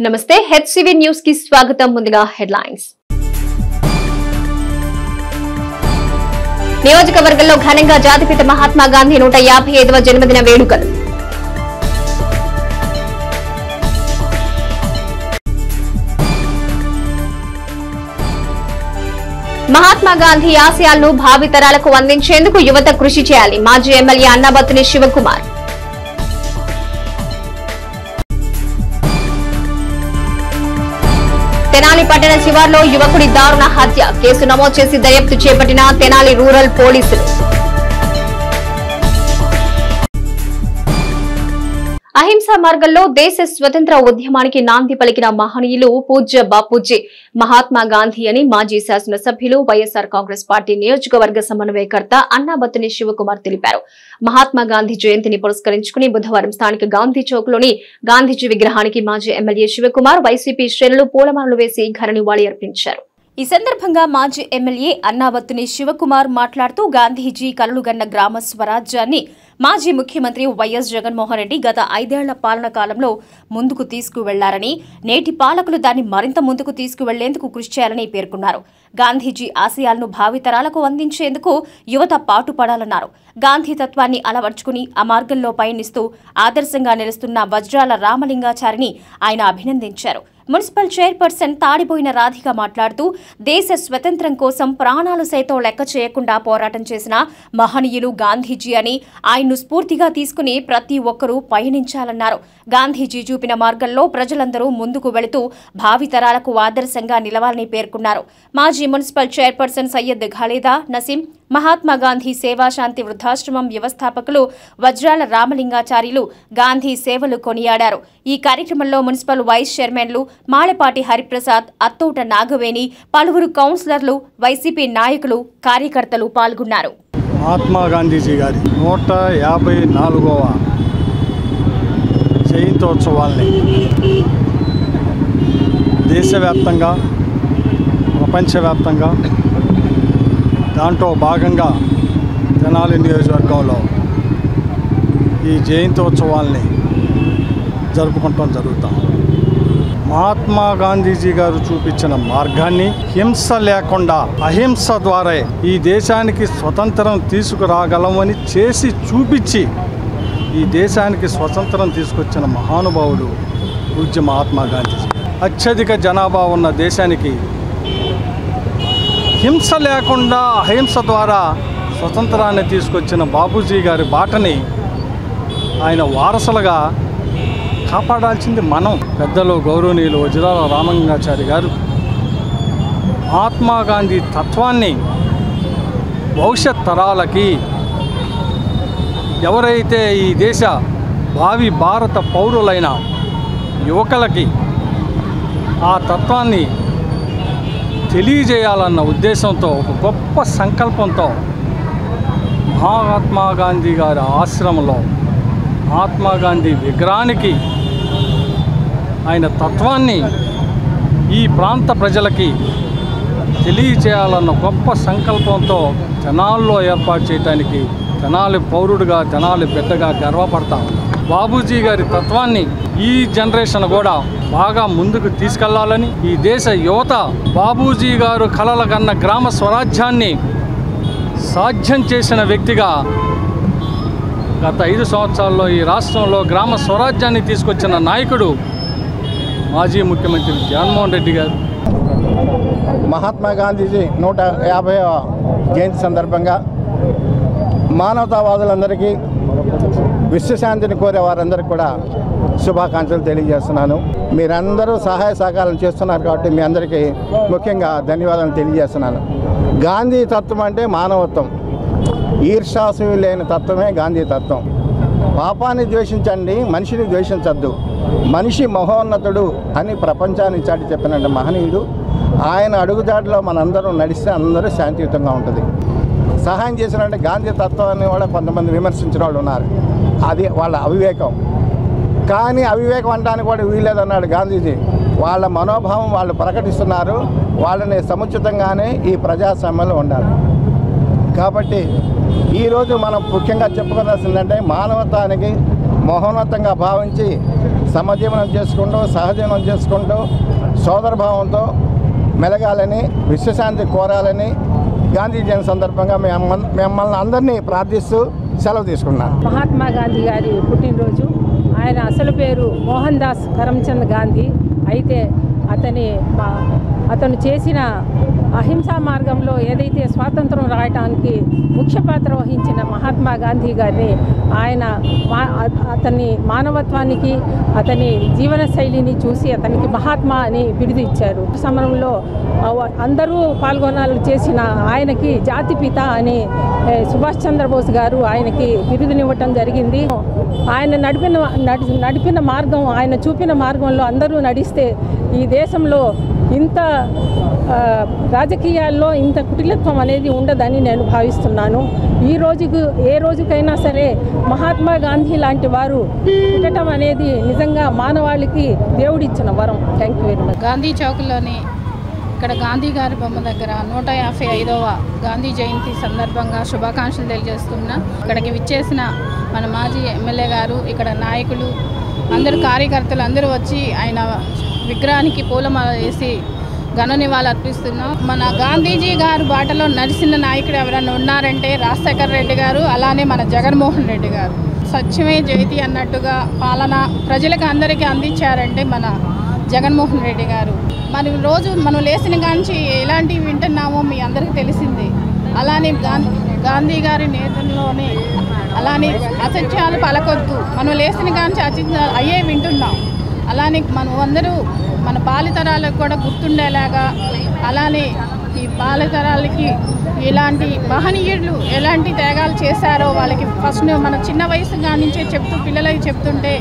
నమస్తే HCV news కి స్వాగతం. ముందుగా హెడ్లైన్స్. నియోజకవర్గంలో ఘనంగా జాతిపిత మహాత్మా గాంధీ 155వ జన్మదిన వేడుకలు. మహాత్మా గాంధీ ఆశయాలను భావితరాలకు అందించేందుకు యువత కృషి చేయాలి. మాజీ ఎమ్మెల్యే అన్నాబత్తుని శివకుమార్. తెనాలి పట్టణ శివార్లో యువకుడి దారుణ హత్య. కేసు నమోదు చేసి దర్యాప్తు చేపట్టిన తెనాలి రూరల్ పోలీసులు. అహింసా మార్గంలో దేశ స్వతంత్ర ఉద్యమానికి నాంది పలికిన మహనీయులు పూజ్య బాపూజీ మహాత్మా గాంధీ అని మాజీ శాసనసభ్యులు వైఎస్ఆర్ కాంగ్రెస్ పార్టీ నియోజకవర్గ సమన్వయకర్త అన్నాబత్తుని శివకుమార్ తెలిపారు. మహాత్మా గాంధీ జయంతిని పురస్కరించుకుని బుధవారం స్థానిక గాంధీ చౌక్ లోని గాంధీజీ విగ్రహానికి మాజీ ఎమ్మెల్యే శివకుమార్, వైసీపీ శ్రేణులు పూలమాలలు వేసి ఘన నివాళి అర్పించారు. ఈ సందర్భంగా మాజీ ఎమ్మెల్యే అన్నాబత్తుని శివకుమార్ మాట్లాడుతూ గాంధీజీ కలలుగన్న గ్రామ స్వరాజ్యాన్ని మాజీ ముఖ్యమంత్రి వైఎస్ జగన్మోహన్ రెడ్డి గత 5 ఏళ్ల పాలన కాలంలో ముందుకు తీసుకువెళ్లారని, నేటి పాలకులు దాన్ని మరింత ముందుకు తీసుకువెళ్లేందుకు కృషి చేయాలని పేర్కొన్నారు. గాంధీజీ ఆశయాలను భావితరాలకు అందించేందుకు యువత పాటుపడాలన్నారు. గాంధీ తత్వాన్ని అలవర్చుకుని ఆ మార్గంలో పయనిస్తూ ఆదర్శంగా నిలుస్తున్న వజ్రాల రామలింగాచారిని ఆయన అభినందించారు. మున్సిపల్ చైర్పర్సన్ తాడిపోయిన రాధిక మాట్లాడుతూ దేశ స్వతంత్రం కోసం ప్రాణాలు సైతం లెక్క చేయకుండా పోరాటం చేసిన మహనీయులు గాంధీజీ అని, ఆయన్ను స్ఫూర్తిగా తీసుకుని ప్రతి ఒక్కరూ పయనించాలన్నారు. గాంధీజీ చూపిన మార్గంలో ప్రజలందరూ ముందుకు వెళుతూ భావితరాలకు ఆదర్శంగా నిలవాలని పేర్కొన్నారు. మాజీ మున్సిపల్ చైర్పర్సన్ సయ్యద్ ఖలీదా నసీం, మహాత్మా గాంధీ సేవాశాంతి వృద్ధాశ్రమం వ్యవస్థాపకులు వజ్రాల రామలింగాచార్యులు గాంధీ సేవలు కొనియాడారు. ఈ కార్యక్రమంలో మున్సిపల్ వైస్ చైర్మన్లు మాళపాటి హరిప్రసాద్, అత్తోట నాగవేణి, పలువురు కౌన్సిలర్లు, వైసీపీ నాయకులు, కార్యకర్తలు పాల్గొన్నారు. మహాత్మా గాంధీజీ గారి 154వ జయంతోత్సవాల్ని దేశవ్యాప్తంగా, ప్రపంచవ్యాప్తంగా దాంట్లో భాగంగా తెనాలి నియోజకవర్గంలో ఈ జయంతోత్సవాల్ని జరుపుకుంటాం జరుగుతాం. మహాత్మా గాంధీజీ గారు చూపించిన మార్గాన్ని హింస లేకుండా అహింస ద్వారా ఈ దేశానికి స్వతంత్రం తీసుకురాగలమని చేసి చూపించి ఈ దేశానికి స్వతంత్రం తీసుకొచ్చిన మహానుభావుడు పూజ్య మహాత్మా గాంధీజీ. అత్యధిక జనాభా ఉన్న దేశానికి హింస లేకుండా అహింస ద్వారా స్వతంత్రాన్ని తీసుకొచ్చిన బాపూజీ గారి బాటని ఆయన వారసులుగా కాపాడాల్సింది మనం. పెద్దలు గౌరవనీయులు వజ్రాల రామలింగాచారి గారు మహాత్మా గాంధీ తత్వాన్ని భవిష్యత్ తరాలకి, ఎవరైతే ఈ దేశ భావి భారత పౌరులైన యువకులకి ఆ తత్వాన్ని తెలియజేయాలన్న ఉద్దేశంతో, ఒక గొప్ప సంకల్పంతో మహాత్మా గాంధీ గారి ఆశ్రమంలో మహాత్మా గాంధీ విగ్రహానికి ఆయన తత్వాన్ని ఈ ప్రాంత ప్రజలకి తెలియచేయాలన్న గొప్ప సంకల్పంతో తెనాలిలో ఏర్పాటు చేయడానికి తెనాలి పౌరుడిగా, తెనాలి బిడ్డగా గర్వపడతాం. బాపూజీ గారి తత్వాన్ని ఈ జనరేషన్ కూడా బాగా ముందుకు తీసుకెళ్లాలని, ఈ దేశ యువత బాపూజీ గారు కలల కన్న గ్రామ స్వరాజ్యాన్ని సాధ్యం చేసిన వ్యక్తిగా గత 5 సంవత్సరాల్లో ఈ రాష్ట్రంలో గ్రామ స్వరాజ్యాన్ని తీసుకొచ్చిన నాయకుడు మాజీ ముఖ్యమంత్రి జగన్మోహన్ రెడ్డి గారు. మహాత్మా గాంధీజీ 150వ జయంతి సందర్భంగా మానవతావాదులందరికీ, విశ్వశాంతిని కోరే వారందరికీ కూడా శుభాకాంక్షలు తెలియజేస్తున్నాను. మీరందరూ సహాయ సహకారాలు చేస్తున్నారు కాబట్టి మీ అందరికీ ముఖ్యంగా ధన్యవాదాలు తెలియజేస్తున్నాను. గాంధీ తత్వం అంటే మానవత్వం, ఈర్ష్యాసూయ లేని తత్వమే గాంధీ తత్వం. పాపాన్ని ద్వేషించండి, మనిషిని ద్వేషించద్దు, మనిషి మహోన్నతుడు అని ప్రపంచాన్ని చాటి చెప్పిన మహనీయుడు. ఆయన అడుగుజాడలో మనందరం నడిస్తే అందరూ శాంతియుతంగా ఉంటుంది. సహాయం చేసినట్టే గాంధీ తత్వాన్ని కూడా కొంతమంది విమర్శించిన వాళ్ళు ఉన్నారు. అది వాళ్ళ అవివేకం. కానీ అవివేకం అంటానికి కూడా వీలేదన్నాడు గాంధీజీ. వాళ్ళ మనోభావం వాళ్ళు ప్రకటిస్తున్నారు. వాళ్ళని సముచితంగానే ఈ ప్రజాస్వామ్యంలో ఉండాలి. కాబట్టి ఈరోజు మనం ముఖ్యంగా చెప్పుకోవాల్సిందంటే మానవతానికి మహోన్నతంగా భావించి సమజీవనం చేసుకుంటూ సహజీవనం చేసుకుంటూ సోదరభావంతో మెలగాలని విశ్వశాంతి కోరాలని గాంధీ జయంతి సందర్భంగా మిమ్మల్ని అందరినీ ప్రార్థిస్తూ సెలవు తీసుకున్నాను. మహాత్మా గాంధీ గారి పుట్టినరోజు. ఆయన అసలు పేరు మోహన్ దాస్ కరమ్చంద్ గాంధీ. అయితే అతను చేసిన అహింసా మార్గంలో ఏదైతే స్వాతంత్రం రాయటానికి ముఖ్య పాత్ర వహించిన మహాత్మా గాంధీ గారిని అతని మానవత్వానికి అతని జీవన శైలిని చూసి అతనికి మహాత్మా అని బిరుదు ఇచ్చారు. సమరంలో అందరూ పాల్గొనాలని చేసిన ఆయనకి జాతిపిత అని సుభాష్ చంద్రబోస్ గారు ఆయనకి బిరుదునివ్వటం జరిగింది. ఆయన నడిపిన మార్గం, ఆయన చూపిన మార్గంలో అందరూ నడిస్తే ఈ దేశంలో ఇంత రాజకీయాల్లో ఇంత కుటిలత్వం అనేది ఉండదని నేను భావిస్తున్నాను. ఏ రోజుకైనా సరే మహాత్మా గాంధీ లాంటి వారు పుట్టడం అనేది నిజంగా మానవాళికి దేవుడిచ్చిన వరం. Thank you very much. Gandhi చౌక్లోని ఇక్కడ గాంధీ గారి బొమ్మ దగ్గర 155వ గాంధీ జయంతి సందర్భంగా శుభాకాంక్షలు తెలియజేస్తున్నా. ఇక్కడికి విచ్చేసిన మన మాజీ ఎమ్మెల్యే గారు, ఇక్కడ నాయకులు అందరూ, కార్యకర్తలు అందరూ వచ్చి ఆయన విగ్రహానికి పూలమాల వేసి ఘన నివాళులు అర్పిస్తున్నాం. మన గాంధీజీ గారు బాటలో నడిచిన నాయకుడు ఎవరైనా ఉన్నారంటే రాజశేఖర్ రెడ్డి గారు, అలానే మన జగన్మోహన్ రెడ్డి గారు. సత్యమే జయతి అన్నట్టుగా పాలన ప్రజలకు అందరికీ అందించారంటే మన జగన్మోహన్ రెడ్డి గారు. మరి రోజు మనం లేచిన కాంచి ఎలాంటివి వింటున్నామో మీ అందరికీ తెలిసింది. అలానే గాంధీ గారి నేతల్లోనే అలానే అసత్యాలు పలకొద్దు, మనం లేచిన కాంచి అయ్యే వింటున్నాం. అలానే మనం అందరూ మన బాలితరాలకు కూడా గుర్తుండేలాగా, అలానే ఈ బాలితరాలకి ఇలాంటి మహనీయులు ఎలాంటి త్యాగాలు చేశారో వాళ్ళకి ఫస్ట్ మన చిన్న వయసు నుంచే పిల్లలకి చెప్తుంటే.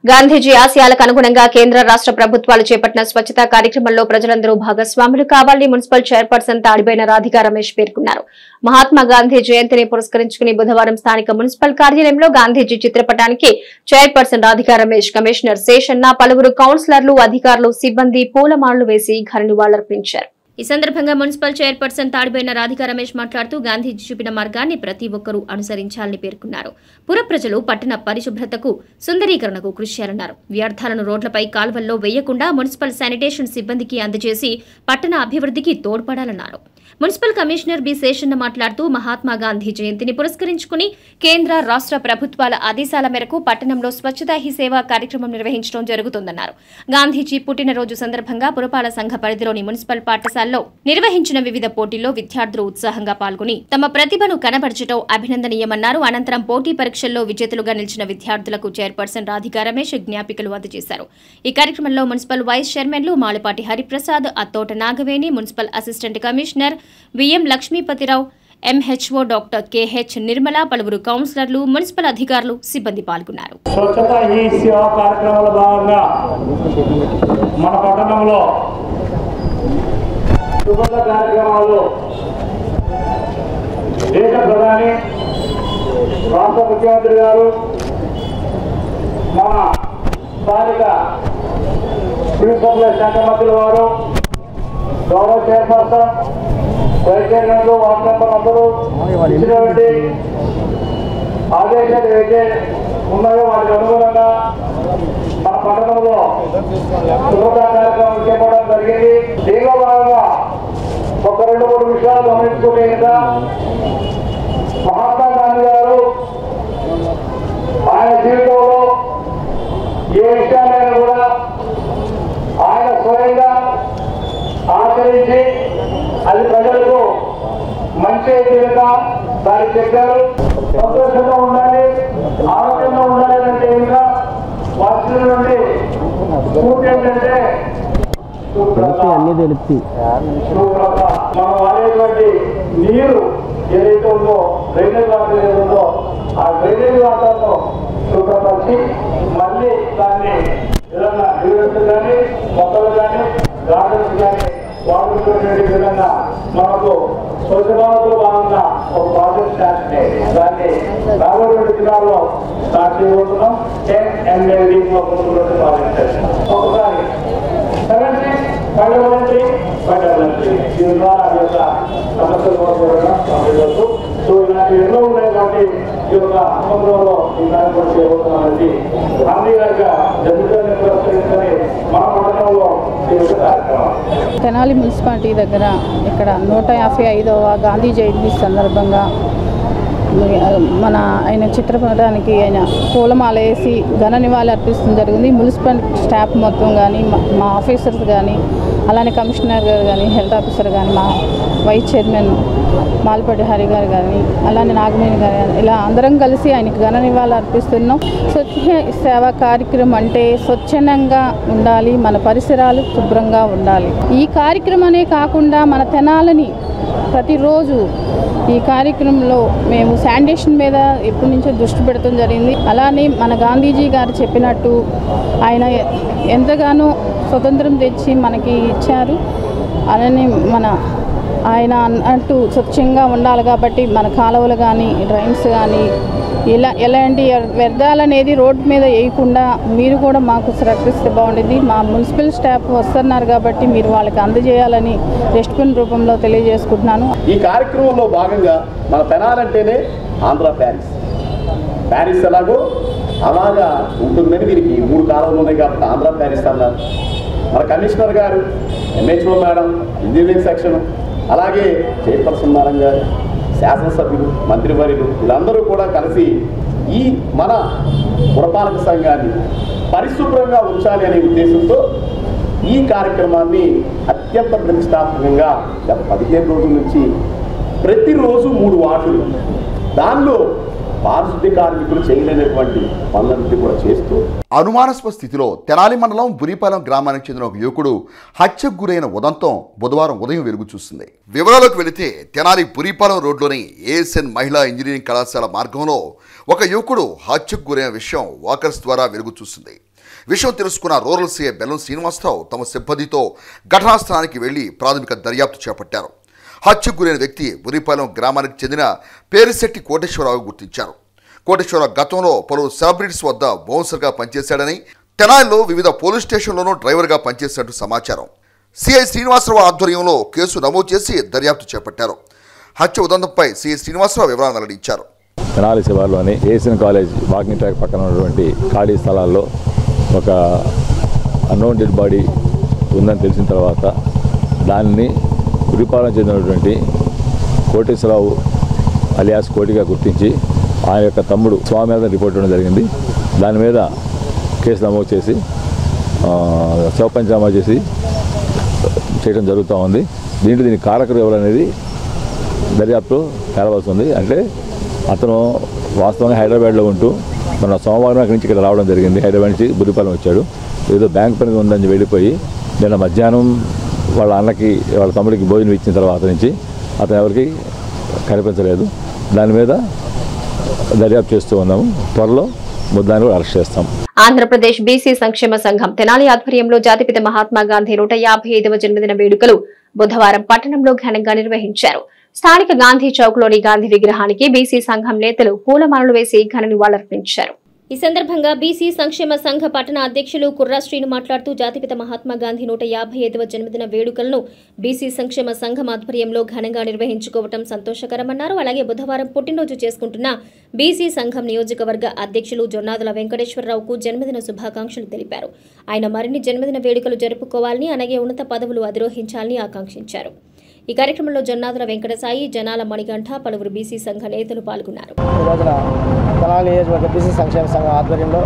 గాంధీజీ ఆశయాలకు అనుగుణంగా కేంద్ర రాష్ట్ర ప్రభుత్వాలు చేపట్టిన స్వచ్ఛతా కార్యక్రమంలో ప్రజలందరూ భాగస్వాములు కావాలని మున్సిపల్ చైర్పర్సన్ తాడిబోయిన రాధికా రమేష్ పేర్కొన్నారు. మహాత్మా గాంధీ జయంతిని పురస్కరించుకుని బుధవారం స్థానిక మున్సిపల్ కార్యాలయంలో గాంధీజీ చిత్రపటానికి చైర్పర్సన్ రాధికా రమేష్, కమిషనర్ శేషన్న, పలువురు కౌన్సిలర్లు, అధికారులు, సిబ్బంది పూలమాలలు వేసి ఘన నివాళులర్పించారు. ఈ సందర్భంగా మున్సిపల్ చైర్పర్సన్ తాడిబోయిన రాధికా రమేష్ మాట్లాడుతూ గాంధీజీ చూపిన మార్గాన్ని ప్రతి ఒక్కరూ అనుసరించాలని పేర్కొన్నారు. పుర ప్రజలు పట్టణ పరిశుభ్రతకు, సుందరీకరణకు కృషి చేయాలన్నారు. వ్యర్థాలను రోడ్లపై కాల్వల్లో వేయకుండా మున్సిపల్ శానిటేషన్ సిబ్బందికి అందజేసి పట్టణ అభివృద్ధికి తోడ్పడాలన్నారు. మున్సిపల్ కమిషనర్ బి శేషన్న మాట్లాడుతూ మహాత్మా గాంధీ జయంతిని పురస్కరించుకుని కేంద్ర రాష్ట్ర ప్రభుత్వాల ఆదేశాల మేరకు పట్టణంలో స్వచ్ఛతా హీ సేవ కార్యక్రమం నిర్వహించడం జరుగుతుందన్నారు. గాంధీజీ పుట్టినరోజు సందర్భంగా పురపాలక సంఘ పరిధిలోని మున్సిపల్ పాఠశాలలో నిర్వహించిన వివిధ పోటీల్లో విద్యార్థులు ఉత్సాహంగా పాల్గొని తమ ప్రతిభను కనబరచడం అభినందనీయమన్నారు. అనంతరం పోటీ పరీక్షల్లో విజేతలుగా నిలిచిన విద్యార్థులకు చైర్పర్సన్ రాధికా రమేష్ జ్ఞాపికలు అందజేశారు. ఈ కార్యక్రమంలో మున్సిపల్ వైస్ చైర్మన్లు Malapati Hariprasad, Attota Nagaveni, municipal assistant commissioner VM Lakshmipathirao, MHO doctor KH Nirmala, పలువురు కౌన్సిలర్లు, మున్సిపల్ అధికారులు, సిబ్బంది పాల్గొన్నారు. స్వచ్ఛతా హీ సేవ కార్యక్రమంలో భాగంగా మన పట్టణంలో సుగంధ కార్యక్రమాలు దేశ ప్రధాని, రాష్ట్ర ముఖ్యమంత్రి గారు, మన స్థానిక సివిల్ సప్లై శాఖ మంత్రుల వారు, గౌరవ చైర్పర్సన్, వైస్ చైర్మన్లు, వార్డు మెంబర్లు అందరూ ఇచ్చినటువంటి ఆదేశాలు ఏవైతే ఉన్నాయో వాటికి అనుగుణంగా మన పట్టణంలో శుభ్రతా కార్యక్రమం చేపట్టడం జరిగింది. దీనిలో భాగంగా ఒక 2-3 విషయాలు గమనించుకుంటే ఇంకా మహాత్మా గాంధీ గారు ఆయన జీవితంలో ఏ విషయాలైనా కూడా ఆయన స్వయంగా ఆచరించి అది ప్రజలకు మంచి విధంగా దానికి చెప్పారు. సంతోషంగా ఉండాలి, ఆరోగ్యంగా ఉండాలి అంటే ఇంకా వాటి నుండి స్ఫూర్తి ఏంటంటే మనం వాడేటువంటి నీరు ఏదైతే ఉందో, డ్రైనేజ్ వాటర్ ఏదైతే ఉందో, ఆ డ్రైనేజ్ వాటర్ను శుభ్రపరిచి మళ్ళీ దాన్ని ఏదన్నా డ్రైనేజ్ కానీ, మొక్కలు కానీ, గార్డెన్స్ కానీ వాడుకునేటువంటి విధంగా మనకు స్వచ్ఛ భారత్లో భాగంగా ఒక ప్రాజెక్ట్ స్టార్ట్ చేయాలి. దాన్ని రాబోయే దినాల్లో స్టార్ట్ చేయబోతున్నాం. 10 MLD ప్రాజెక్ట్ ఒకసారి 70 దీని ద్వారా ఈ యొక్క సమస్యలు సమస్యలు సో ఇలాంటి ఎన్నో ఉన్నాయి కాబట్టి ఈ యొక్క సముద్రంలో ఈ కార్యక్రమం చేయబోతున్నామనేది గాంధీ గారిగా జరుగుతుంది. తెనాలి మున్సిపాలిటీ దగ్గర ఇక్కడ 155వ గాంధీ జయంతి సందర్భంగా ఆయన చిత్రపటానికి ఆయన పూలమాల వేసి ఘన నివాళి అర్పిస్తుంది జరిగింది. మున్సిపల్ స్టాఫ్ మొత్తం కానీ మా ఆఫీసర్స్ కానీ అలానే కమిషనర్ గారు కానీ హెల్త్ ఆఫీసర్ కానీ మా వైస్ చైర్మన్ మాల్పడి హరి గారు కానీ అలానే నాగమేని గారు కానీ ఇలా అందరం కలిసి ఆయనకి ఘన నివాళి అర్పిస్తున్నాం. స్వచ్ఛ సేవా కార్యక్రమం అంటే స్వచ్ఛందంగా ఉండాలి, మన పరిసరాలు శుభ్రంగా ఉండాలి. ఈ కార్యక్రమమే కాకుండా మన తెనాలని ప్రతిరోజు ఈ కార్యక్రమంలో మేము శానిటేషన్ మీద ఎప్పటి నుంచో దృష్టి పెడతాం జరిగింది. అలానే మన గాంధీజీ గారు చెప్పినట్టు ఆయన ఎంతగానో స్వతంత్రం తెచ్చి మనకి ఇచ్చారు. అలానే ఆయన అన్నట్టు స్వచ్ఛంగా ఉండాలి కాబట్టి మన కాలువలు కానీ డ్రైన్స్ కానీ ఎలాంటి వ్యర్థాలు అనేది రోడ్డు మీద వేయకుండా మీరు కూడా మాకు సహకరిస్తే బాగుండేది. మా మున్సిపల్ స్టాఫ్ వస్తున్నారు కాబట్టి మీరు వాళ్ళకి అందజేయాలని డస్ట్బిన్ రూపంలో తెలియజేసుకుంటున్నాను. ఈ కార్యక్రమంలో భాగంగా మన తెనాలంటేనే ఆంధ్ర ప్యారిస్ ఎలాగో అలాగా ఉంటుందని దీనికి 3 కాలాలు ఉన్నాయి కాబట్టి ఆంధ్ర ప్యారిస్ అన్నారు. మన కమిషనర్ గారు, ఎంహెచ్ఓ మేడం, ఇంజనీరింగ్ సెక్షన్, అలాగే చైర్పర్సన్ మేడం గారు, శాసనసభ్యులు, మంత్రివర్యులు వీళ్ళందరూ కూడా కలిసి ఈ మన పురపాలక సంఘాన్ని పరిశుభ్రంగా ఉంచాలి అనే ఉద్దేశంతో ఈ కార్యక్రమాన్ని అత్యంత ప్రతిష్టాత్మకంగా గత 15 రోజుల నుంచి ప్రతిరోజు 3 వార్డులు దానిలో పారిశుద్ధ్య కార్మికులు చేయలేనటువంటి పనులన్నింటినీ కూడా చేస్తూ అనుమానాస్పద స్థితిలో తెనాలి మండలం బురిపాలెం గ్రామానికి చెందిన ఒక యువకుడు హత్యకు గురైన ఉదంతం బుధవారం ఉదయం వెలుగు చూసింది. వివరాలకు వెళితే తెనాలి బురిపాలెం రోడ్లోని ఏఎస్ఎన్ మహిళా ఇంజనీరింగ్ కళాశాల మార్గంలో ఒక యువకుడు హత్యకు గురైన విషయం వాకర్స్ ద్వారా వెలుగు చూసింది. విషయం తెలుసుకున్న రూరల్ సీఐ బెల్లం శ్రీనివాసరావు తమ సిబ్బందితో ఘటనా స్థలానికి వెళ్లి ప్రాథమిక దర్యాప్తు చేపట్టారు. హత్యకు గురైన వ్యక్తి బురిపాలెం గ్రామానికి చెందిన పేరిశెట్టి కోటేశ్వరరావు గుర్తించారు. కోటేశ్వరరావు గతంలో పలు సెలబ్రిటీస్ వద్ద బౌన్సర్గా పనిచేశాడని, తెనాలిలో వివిధ పోలీస్ స్టేషన్లోనూ డ్రైవర్గా పనిచేసినట్టు సమాచారం. సిఐ శ్రీనివాసరావు ఆధ్వర్యంలో కేసు నమోదు చేసి దర్యాప్తు చేపట్టారు. హత్య ఉదంతంపై సిఐ శ్రీనివాసరావు వివరాలు వెల్లడించారు. తెనాలి శివార్లోని ఏసియన్ కాలేజ్ వాకింగ్ ట్రాక్ పక్కన ఉన్నటువంటి ఖాళీ స్థలాల్లో ఒక అన్నోన్ డెడ్ బాడీ ఉందని తెలిసిన తర్వాత దానిని బురిపాలెం చెందినటువంటి కోటేశ్వరరావు అలియాస్ కోటిగా గుర్తించి ఆయన యొక్క తమ్ముడు స్వామి మీద రిపోర్ట్ ఇవ్వడం జరిగింది. దాని మీద కేసు నమోదు చేసి శవపంచనామా చేసి చేయడం జరుగుతూ ఉంది. దీనికి కారకులు ఎవరనేది దర్యాప్తు తేలవలసి ఉంది. అంటే అతను వాస్తవంగా హైదరాబాద్లో ఉంటూ మన సోమవారం అక్కడి నుంచి ఇక్కడ రావడం జరిగింది. హైదరాబాద్ నుంచి బురిపాలెం వచ్చాడు. ఏదో బ్యాంక్ పని ఉందని వెళ్ళిపోయి నిన్న మధ్యాహ్నం వాళ్ళ అన్నకి వాళ్ళ తమ్ముడికి భోజనం ఇచ్చిన తర్వాత నుంచి అతను ఎవరికి కనిపించలేదు. దాని మీద దర్యాప్తు చేస్తూ ఉన్నాము. త్వరలో ముద్దాన్ని కూడా అరెస్ట్ చేస్తాం. ఆంధ్రప్రదేశ్ బీసీ సంక్షేమ సంఘం తెనాలి ఆధ్వర్యంలో జాతిపిత మహాత్మా గాంధీ 155వ జన్మదిన వేడుకలు బుధవారం పట్టణంలో ఘనంగా నిర్వహించారు. స్థానిక గాంధీ చౌక్ లోని గాంధీ విగ్రహానికి బీసీ సంఘం నేతలు పూలమాలలు వేసి ఘన నివాళులర్పించారు. ఈ సందర్భంగా బీసీ సంక్షేమ సంఘ పట్టణ అధ్యక్షులు కుర్రా శ్రీను మాట్లాడుతూ జాతిపిత మహాత్మా గాంధీ 155వ జన్మదిన వేడుకలను బీసీ సంక్షేమ సంఘం ఆధ్వర్యంలో ఘనంగా నిర్వహించుకోవడం సంతోషకరమన్నారు. అలాగే బుధవారం పుట్టినరోజు చేసుకుంటున్న బీసీ సంఘం నియోజకవర్గ అధ్యక్షులు జొన్నాదుల వెంకటేశ్వరరావుకు జన్మదిన శుభాకాంక్షలు తెలిపారు. ఆయన మరిన్ని జన్మదిన వేడుకలు జరుపుకోవాలని, అలాగే ఉన్నత పదవులు అధిరోహించాలని ఆకాంక్షించారు. ఈ కార్యక్రమంలో జొన్నాదుల వెంకటసాయి, జనాల మణికంఠ, పలువురు బీసీ సంఘ నేతలు పాల్గొన్నారు. తెనాలి నియోజకవర్గ బీసీ సంక్షేమ సంఘం ఆధ్వర్యంలో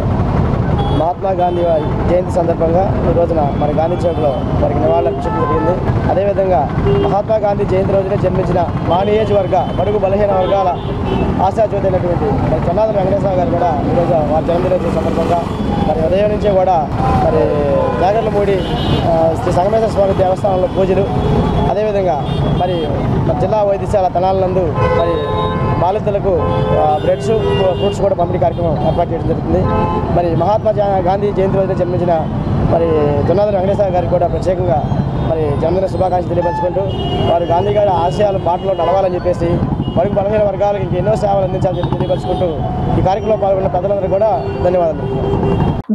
మహాత్మా గాంధీ జయంతి సందర్భంగా ఈ రోజున మన గాంధీ చౌక్లో వారికి నివాళులర్పించడం జరిగింది. అదేవిధంగా మహాత్మా గాంధీ జయంతి రోజునే జన్మించిన మా నియోజకవర్గ బడుగు బలహీన వర్గాల ఆశాజ్యోతి అయినటువంటి మరి జొన్నాదుల వెంకటేశ్వర గారు కూడా ఈరోజు వారి జన్మదినోత్సవం సందర్భంగా మరి ఉదయం నుంచే కూడా మరి జాగర్లమూడి శ్రీ సంగమేశ్వర స్వామి దేవస్థానంలో పూజలు, అదేవిధంగా మరి జిల్లా వైద్యశాల తెనాలి నందు మరి బాలింతలకు బ్రెడ్స్, ఫ్రూట్స్ కూడా పంపిణీ కార్యక్రమం ఏర్పాటు చేయడం జరుగుతుంది. మరి మహాత్మా గాంధీ జయంతి రోజున జన్మించిన మరి జొన్నాదుల వెంకటేశ్వర గారికి కూడా ప్రత్యేకంగా మరి జన్మదిన శుభాకాంక్షలు తెలియపరుచుకుంటూ వారు గాంధీ గారి ఆశయాలు బాటలో నడవాలని చెప్పేసి మరుగు బలహీన వర్గాలకు ఇంకెన్నో సేవలు అందించాలని చెప్పి తెలియపరుచుకుంటూ ఈ కార్యక్రమంలో పాల్గొన్న ప్రజలందరూ కూడా ధన్యవాదాలు.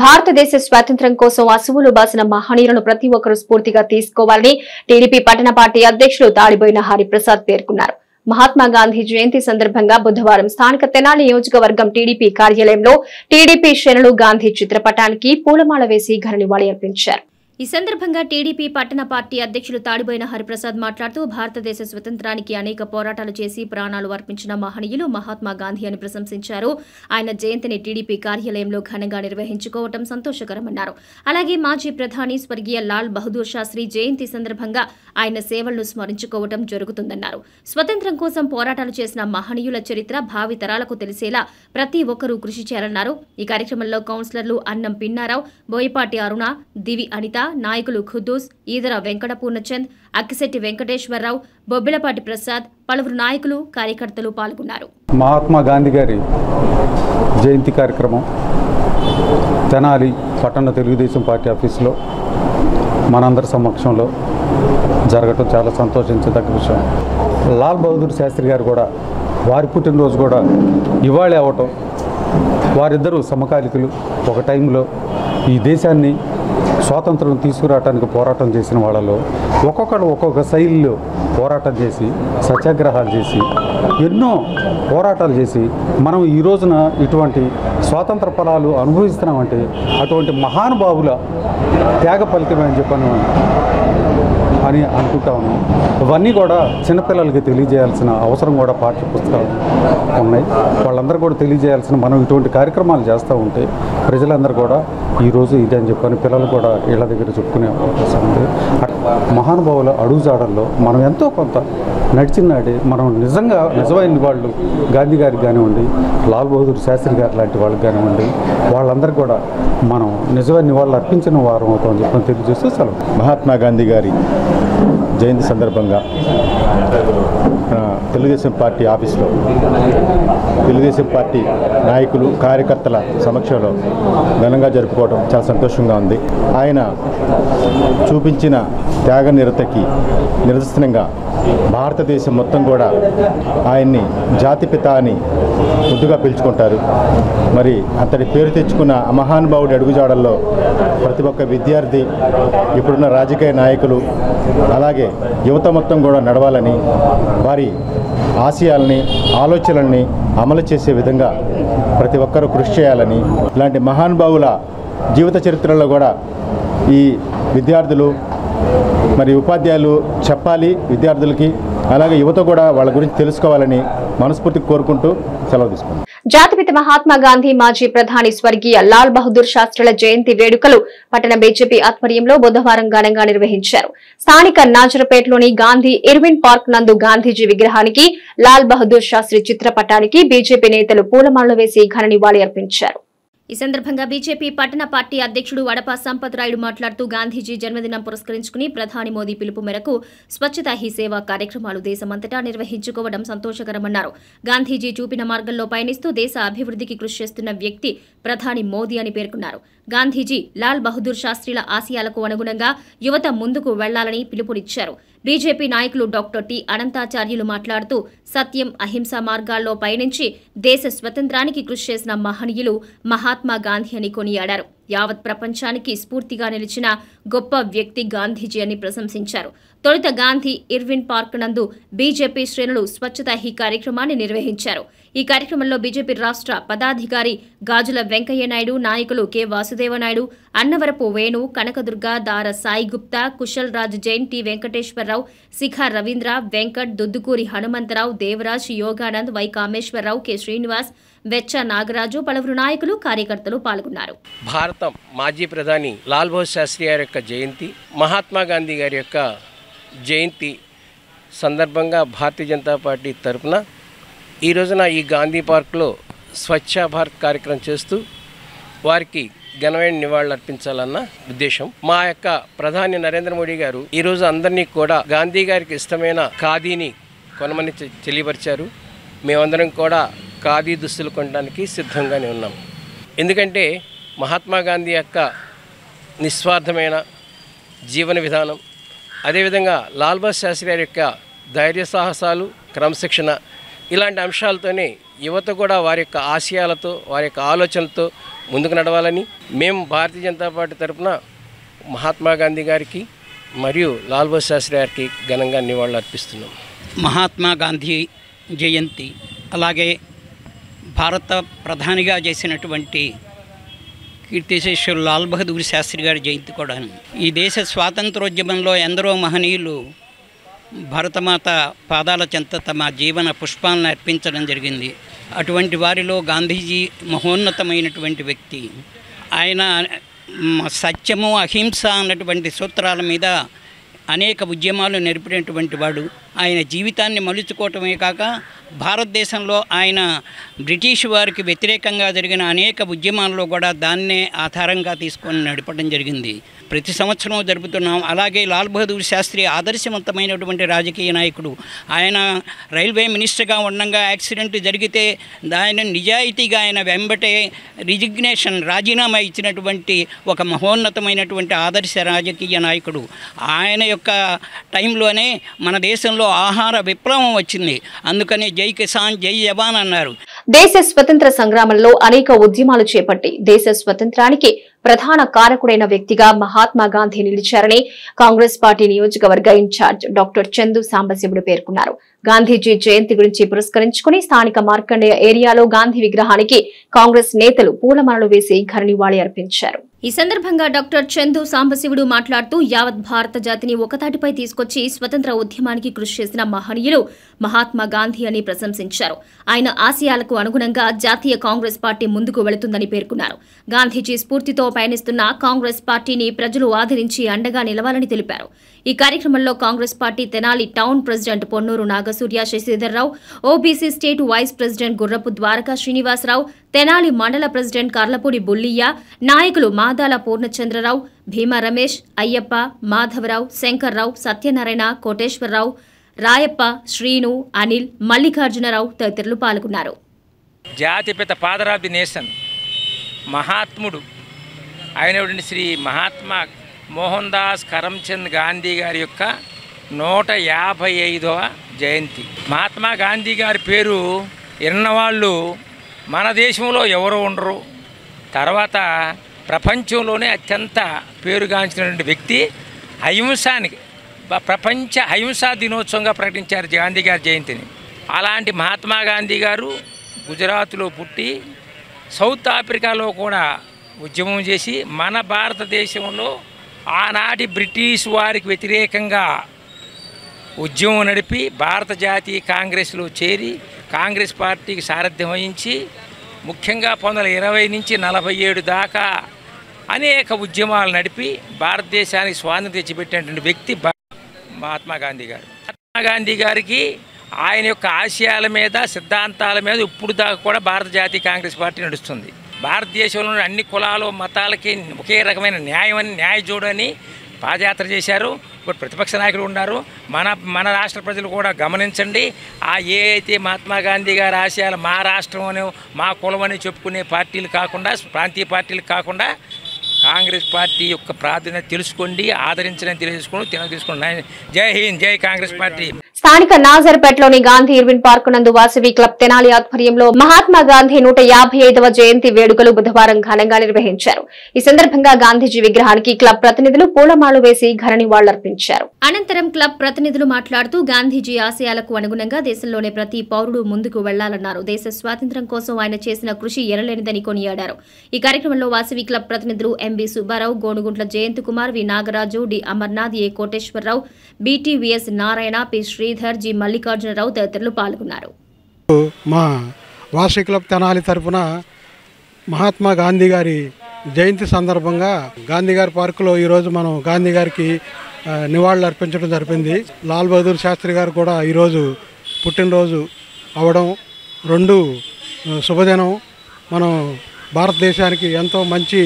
భారతదేశ స్వాతంత్ర్యం కోసం అసువులు బాసిన మహనీయులను ప్రతి ఒక్కరూ స్ఫూర్తిగా తీసుకోవాలని టీడీపీ పట్టణ పార్టీ అధ్యక్షులు తాడిబోయిన హరిప్రసాద్ పేర్కొన్నారు. మహాత్మా గాంధీ జయంతి సందర్భంగా బుధవారం స్థానిక తెనాలి నియోజకవర్గం టీడీపీ కార్యాలయంలో టీడీపీ శ్రేణులు గాంధీ చిత్రపటానికి పూలమాల వేసి ఘన నివాళి అర్పించారు. ఈ సందర్భంగా టీడీపీ పట్టణ పార్టీ అధ్యక్షులు తాడిబోయిన హరిప్రసాద్ మాట్లాడుతూ భారతదేశ స్వతంత్రానికి అనేక పోరాటాలు చేసి ప్రాణాలు అర్పించిన మహనీయులు మహాత్మా గాంధీ అని ప్రశంసించారు. ఆయన జయంతిని టీడీపీ కార్యాలయంలో ఘనంగా నిర్వహించుకోవడం సంతోషకరమన్నారు. అలాగే మాజీ ప్రధాని స్వర్గీయ లాల్ బహదూర్ శాస్త్రి జయంతి సందర్భంగా ఆయన సేవలను స్మరించుకోవడం జరుగుతుందన్నారు. స్వతంత్రం కోసం పోరాటాలు చేసిన మహనీయుల చరిత్ర భావి తరాలకు తెలిసేలా ప్రతి ఒక్కరూ కృషి చేయాలన్నారు. ఈ కార్యక్రమంలో కౌన్సిలర్లు అన్నం పిన్నారావు, బోయపాటి అరుణ, దివి అనిత, నాయకులు ఖుద్దూస్, ఈదర వెంకట పూర్ణచంద్, అక్కిశెట్టి వెంకటేశ్వరరావు, బొబ్బిలపాటి ప్రసాద్, పలువురు నాయకులు కార్యకర్తలు పాల్గొన్నారు. మహాత్మా గాంధీ గారి జయంతి కార్యక్రమం తెనాలి పట్టణ తెలుగుదేశం పార్టీ ఆఫీసులో మనందరి సమక్షంలో జరగటం చాలా సంతోషించదగ్గ విషయం. లాల్ బహదూర్ శాస్త్రి గారు కూడా వారి పుట్టినరోజు కూడా ఇవాళే అవటం, వారిద్దరూ సమకాలికులు. ఒక టైంలో ఈ దేశాన్ని స్వాతంత్రం తీసుకురావడానికి పోరాటం చేసిన వాళ్ళలో ఒక్కొక్కరు ఒక్కొక్క శైలిలో పోరాటం చేసి సత్యాగ్రహాలు చేసి ఎన్నో పోరాటాలు చేసి మనం ఈ రోజున ఇటువంటి స్వాతంత్ర ఫలాలు అనుభవిస్తున్నామంటే అటువంటి మహానుభావుల త్యాగ ఫలితమే అని చెప్పాను అని అనుకుంటా ఉన్నాం. ఇవన్నీ కూడా చిన్నపిల్లలకి తెలియజేయాల్సిన అవసరం కూడా పాఠ్య పుస్తకాలు ఉన్నాయి. వాళ్ళందరూ కూడా తెలియజేయాల్సిన మనం ఇటువంటి కార్యక్రమాలు చేస్తూ ఉంటే ప్రజలందరూ కూడా ఈరోజు ఇదే అని చెప్పని పిల్లలు కూడా ఇళ్ల దగ్గర చెప్పుకునే అవకాశం ఉంది. మహానుభావుల అడుగుజాడల్లో మనం ఎంతో కొంత నడిచినాడే మనం నిజమైన వాళ్ళు గాంధీ గారికి కానివ్వండి, లాల్ బహదూర్ శాస్త్రి గారు లాంటి వాళ్ళకి కానివ్వండి, వాళ్ళందరూ కూడా మనం నిజమైన నివాళులు అర్పించిన వారం అవుతామని చెప్పని తెలియజేస్తూ సెలవు. మహాత్మా గాంధీ గారి జయంతి సందర్భంగా తెలుగుదేశం పార్టీ ఆఫీసులో తెలుగుదేశం పార్టీ నాయకులు కార్యకర్తల సమక్షంలో ఘనంగా జరుపుకోవడం చాలా సంతోషంగా ఉంది. ఆయన చూపించిన త్యాగ నిరతకి నిదర్శనంగా భారతదేశం మొత్తం కూడా ఆయన్ని జాతిపిత అని ముద్దుగా పిలుచుకుంటారు. మరి అంతటి పేరు తెచ్చుకున్న మహానుభావుడి అడుగుజాడల్లో ప్రతి ఒక్క విద్యార్థి, ఇప్పుడున్న రాజకీయ నాయకులు, అలాగే యువత మొత్తం కూడా నడవాలని, వారి ఆశయాల్ని ఆలోచనల్ని అమలు చేసే విధంగా ప్రతి ఒక్కరూ కృషి చేయాలని, ఇలాంటి మహానుభావుల జీవిత చరిత్రలో కూడా ఈ విద్యార్థులు మరి ఉపాధ్యాయులు చెప్పాలి విద్యార్థులకి, అలాగే యువత కూడా వాళ్ళ గురించి తెలుసుకోవాలని మనస్ఫూర్తిగా కోరుకుంటూ సెలవు తీసుకుంటాం. జాతిపిత మహాత్మా గాంధీ మాజీ ప్రధాని స్వర్గీయ లాల్ బహదూర్ శాస్త్రుల జయంతి వేడుకలు పట్టణ బీజేపీ ఆధ్వర్యంలో బుధవారం ఘనంగా నిర్వహించారు. స్థానిక నాజరపేటలోని గాంధీ ఇర్విన్ పార్క్ నందు గాంధీజీ విగ్రహానికి, లాల్ బహదూర్ శాస్త్రి చిత్రపటానికి బీజేపీ నేతలు పూలమాలలు వేసి ఘన నివాళి అర్పించారు. ఈ సందర్భంగా బీజేపీ పట్టణ పార్టీ అధ్యక్షుడు వడప సంపత్ రాయుడు మాట్లాడుతూ గాంధీజీ జన్మదినం పురస్కరించుకుని ప్రధాని మోదీ పిలుపు మేరకు స్వచ్ఛతా హీ సేవ కార్యక్రమాలు దేశమంతటా నిర్వహించుకోవడం సంతోషకరమన్నారు. గాంధీజీ చూపిన మార్గంలో పయనిస్తూ దేశ అభివృద్ధికి కృషి చేస్తున్న వ్యక్తి ప్రధాని మోదీ అని పేర్కొన్నారు. గాంధీజీ, లాల్ బహదూర్ శాస్త్రిల ఆశయాలకు అనుగుణంగా యువత ముందుకు వెళ్లాలని పిలుపునిచ్చారు. బీజేపీ నాయకులు డాక్టర్ టి అనంతాచార్యులు మాట్లాడుతూ సత్యం, అహింస మార్గాల్లో పయనించి దేశ స్వతంత్రానికి కృషి చేసిన మహనీయులు మహాత్మా గాంధీ అని కొనియాడారు. యావత్ ప్రపంచానికి స్ఫూర్తిగా నిలిచిన గొప్ప వ్యక్తి గాంధీజీ అని ప్రశంసించారు. తొలుత గాంధీ ఇర్విన్ పార్క్ నందు బీజేపీ శ్రేణులు స్వచ్ఛతా హీ కార్యక్రమాన్ని నిర్వహించారు. ఈ కార్యక్రమంలో బీజేపీ రాష్ట్ర పదాధికారి గాజుల వెంకయ్య నాయుడు, నాయకులు K Vasudevanaidu, Annavarapu Venu, Kanakadurga, Dara Sai Gupta, Kushal Raj Jain, T Venkateswararao, Shikha Ravindra, Venkat, Duddukuri Hanumantharao, Devaraj, Yoganand, Y Kameswararao, K Srinivas, Vecha Nagaraju, పలువురు నాయకులు కార్యకర్తలు పాల్గొన్నారు. భారత మాజీ ప్రధాని లాల్ బహదూర్ శాస్త్రి గారి యొక్క జయంతి, మహాత్మా గాంధీ గారి యొక్క జయంతి సందర్భంగా భారతీయ జనతా పార్టీ తరఫున ఈ రోజున ఈ గాంధీ పార్క్లో స్వచ్ఛ భారత్ కార్యక్రమం చేస్తూ వారికి ఘనమైన నివాళులు అర్పించాలన్న ఉద్దేశం. మా యొక్క ప్రధాని నరేంద్ర మోడీ గారు ఈరోజు అందరినీ కూడా గాంధీ గారికి ఇష్టమైన ఖాదీని కొనమని తెలియపరిచారు. మేమందరం కూడా ఖాదీ దుస్తులు కొనడానికి సిద్ధంగానే ఉన్నాం. ఎందుకంటే మహాత్మా గాంధీ యొక్క నిస్వార్థమైన జీవన విధానం, అదేవిధంగా లాల్ బహదూర్ శాస్త్రి గారి యొక్క ధైర్య సాహసాలు, క్రమశిక్షణ, ఇలాంటి అంశాలతోనే యువత కూడా వారి యొక్క ఆశయాలతో, వారి యొక్క ఆలోచనలతో ముందుకు నడవాలని మేము భారతీయ జనతా పార్టీ తరఫున మహాత్మా గాంధీ గారికి మరియు లాల్ బహదూర్ శాస్త్రి గారికి ఘనంగా నివాళులు అర్పిస్తున్నాం. మహాత్మా గాంధీ జయంతి, అలాగే భారత ప్రధానిగా చేసినటువంటి కీర్తిశేషులు లాల్ బహదూర్ శాస్త్రి గారి జయంతి కూడా. ఈ దేశ స్వాతంత్రోద్యమంలో ఎందరో మహనీయులు భారతమాత పాదాల చెంత తమ జీవన పుష్పాలను అర్పించడం జరిగింది. అటువంటి వారిలో గాంధీజీ మహోన్నతమైనటువంటి వ్యక్తి. ఆయన సత్యము అహింస అన్నటువంటి సూత్రాల మీద అనేక ఉద్యమాలు నెరిపినటువంటి వాడు. ఆయన జీవితాన్ని మలుచుకోవటమే కాక భారతదేశంలో ఆయన బ్రిటిష్ వారికి వ్యతిరేకంగా జరిగిన అనేక ఉద్యమాల్లో కూడా దాన్నే ఆధారంగా తీసుకొని నడపడం జరిగింది. ప్రతి సంవత్సరం జరుపుతున్నాం. అలాగే లాల్ బహదూర్ శాస్త్రి ఆదర్శవంతమైనటువంటి రాజకీయ నాయకుడు. ఆయన రైల్వే మినిస్టర్గా ఉండగా యాక్సిడెంట్ జరిగితే ఆయన నిజాయితీగా ఆయన వెంబటే రిజిగ్నేషన్ రాజీనామా ఇచ్చినటువంటి ఒక మహోన్నతమైనటువంటి ఆదర్శ రాజకీయ నాయకుడు. ఆయన యొక్క టైంలోనే మన దేశంలో ఆహార విప్లవం వచ్చింది. అందుకని జై కిసాన్ జై జవాన్ అన్నారు. దేశ స్వతంత్ర సంగ్రామంలో అనేక ఉద్యమాలు చేపట్టి దేశ స్వతంత్రానికి ప్రధాన కారకుడైన వ్యక్తిగా మహాత్మా గాంధీ నిలిచారని కాంగ్రెస్ పార్టీ నియోజకవర్గ ఇన్ఛార్జ్ డాక్టర్ చందు సాంబశివుడు పేర్కొన్నారు. గాంధీజీ జయంతి గురించి పురస్కరించుకుని స్థానిక మార్కండేయ ఏరియాలో గాంధీ విగ్రహానికి కాంగ్రెస్ నేతలు పూలమాలలు వేసి ఘన నివాళి అర్పించారు. ఈ సందర్భంగా డాక్టర్ చందు సాంబశివుడు మాట్లాడుతూ యావత్ భారత జాతిని ఒకతాటిపై తీసుకొచ్చి స్వతంత్ర ఉద్యమానికి కృషి చేసిన మహనీయులు మహాత్మా గాంధీ అని ప్రశంసించారు. ఆయన ఆశయాలకు అనుగుణంగా జాతీయ కాంగ్రెస్ పార్టీ ముందుకు వెళుతుందని పేర్కొన్నారు. గాంధీజీ స్ఫూర్తితో పయనిస్తున్న కాంగ్రెస్ పార్టీని ప్రజలు ఆదరించి అండగా నిలవాలని తెలిపారు. ఈ కార్యక్రమంలో Congress party Tenali town president Ponnuru Nagasurya Sasidharrao, OBC state vice president Gurrapu Dwaraka Srinivasarao, Tenali మండల ప్రెసిడెంట్ కర్లపూడి బుల్లియ్య, నాయకులు మాదాల పూర్ణచంద్రరావు, భీమా రమేష్, అయ్యప్ప, మాధవరావు, శంకర్రావు, సత్యనారాయణ, కోటేశ్వరరావు, రాయప్ప, శ్రీను, అనిల్, మల్లికార్జునరావు తదితరులు పాల్గొన్నారు. జాతిపిత ఫాదర్ ఆఫ్ ది నేషన్ మహాత్ముడు అయినటువంటి శ్రీ మహాత్మా మోహన్ దాస్ కరమ్చంద్ గాంధీ గారి యొక్క 155వ జయంతి. మహాత్మా గాంధీ గారి పేరు విన్నవాళ్ళు మన దేశంలో ఎవరు ఉండరు. తర్వాత ప్రపంచంలోనే అత్యంత పేరుగాంచినటువంటి వ్యక్తి. అహింసానికి ప్రపంచ అహింసా దినోత్సవంగా ప్రకటించారు గాంధీ గారి జయంతిని. అలాంటి మహాత్మా గాంధీ గారు గుజరాత్లో పుట్టి సౌత్ ఆఫ్రికాలో కూడా ఉద్యమం చేసి మన భారతదేశంలో ఆనాటి బ్రిటిష్ వారికి వ్యతిరేకంగా ఉద్యమం నడిపి భారత జాతీయ కాంగ్రెస్లో చేరి కాంగ్రెస్ పార్టీకి సారథ్యం వహించి ముఖ్యంగా 1920 నుంచి 47 దాకా అనేక ఉద్యమాలు నడిపి భారతదేశానికి స్వాతంత్రం తెచ్చిపెట్టినటువంటి వ్యక్తి మహాత్మా గాంధీ గారు. మహాత్మా గాంధీ గారికి ఆయన యొక్క ఆశయాల మీద సిద్ధాంతాల మీద ఇప్పుడు దాకా కూడా భారత జాతీయ కాంగ్రెస్ పార్టీ నడుస్తుంది. భారతదేశంలోని అన్ని కులాలు మతాలకి ఒకే రకమైన న్యాయ జోడని పాదయాత్ర చేశారు. ఇప్పుడు ప్రతిపక్ష నాయకులు ఉన్నారు. మన రాష్ట్ర ప్రజలు కూడా గమనించండి. ఏ అయితే మహాత్మా గాంధీ గారి ఆశయాలు మా రాష్ట్రం అని మా కులం అని చెప్పుకునే పార్టీలు కాకుండా ప్రాంతీయ పార్టీలు కాకుండా కాంగ్రెస్ పార్టీ యొక్క ప్రాధాన్యత తెలుసుకోండి, ఆదరించడం తెలుసుకోండి. జై హింద్, జై కాంగ్రెస్ పార్టీ. స్థానిక నాజర్పేటలోని గాంధీ ఇర్విన్ పార్కు నందు వాసవి క్లబ్ తెనాలి ఆధ్వర్యంలో మహాత్మా గాంధీ 155వ జయంతి వేడుకలు బుధవారం ఘనంగా నిర్వహించారు. ఈ సందర్భంగా గాంధీజీ విగ్రహానికి క్లబ్ ప్రతినిధులు పూలమాలలు వేసి ఘన నివాళులర్పించారు. అనంతరం క్లబ్ ప్రతినిధులు మాట్లాడుతూ గాంధీజీ ఆశయాలకు అనుగుణంగా దేశంలోని ప్రతి పౌరుడు ముందుకు వెళ్లాలన్నారు. దేశ స్వాతంత్ర్యం కోసం ఆయన చేసిన కృషి ఎనలేనిదని కొనియాడారు. ఈ కార్యక్రమంలో వాసవి క్లబ్ ప్రతినిధులు ఎంబీ సుబ్బారావు, గోనుగుంట్ల జయంత్ కుమార్, వి నాగరాజు, డి అమర్నాథ్, ఏ కోటేశ్వరరావు, బీటీవీఎస్ నారాయణ, పి శ్రీధర్, జి మల్లికార్జునరావు తదితరులు పాల్గొన్నారు. మా వాసవి క్లబ్ తెనాలి తరఫున మహాత్మా గాంధీ గారి జయంతి సందర్భంగా గాంధీ గారి పార్కులో ఈరోజు మనం గాంధీ గారికి నివాళులు అర్పించడం జరిపింది. లాల్ బహదూర్ శాస్త్రి గారు కూడా ఈరోజు పుట్టినరోజు అవడం రెండు శుభదినం. మనం భారతదేశానికి ఎంతో మంచి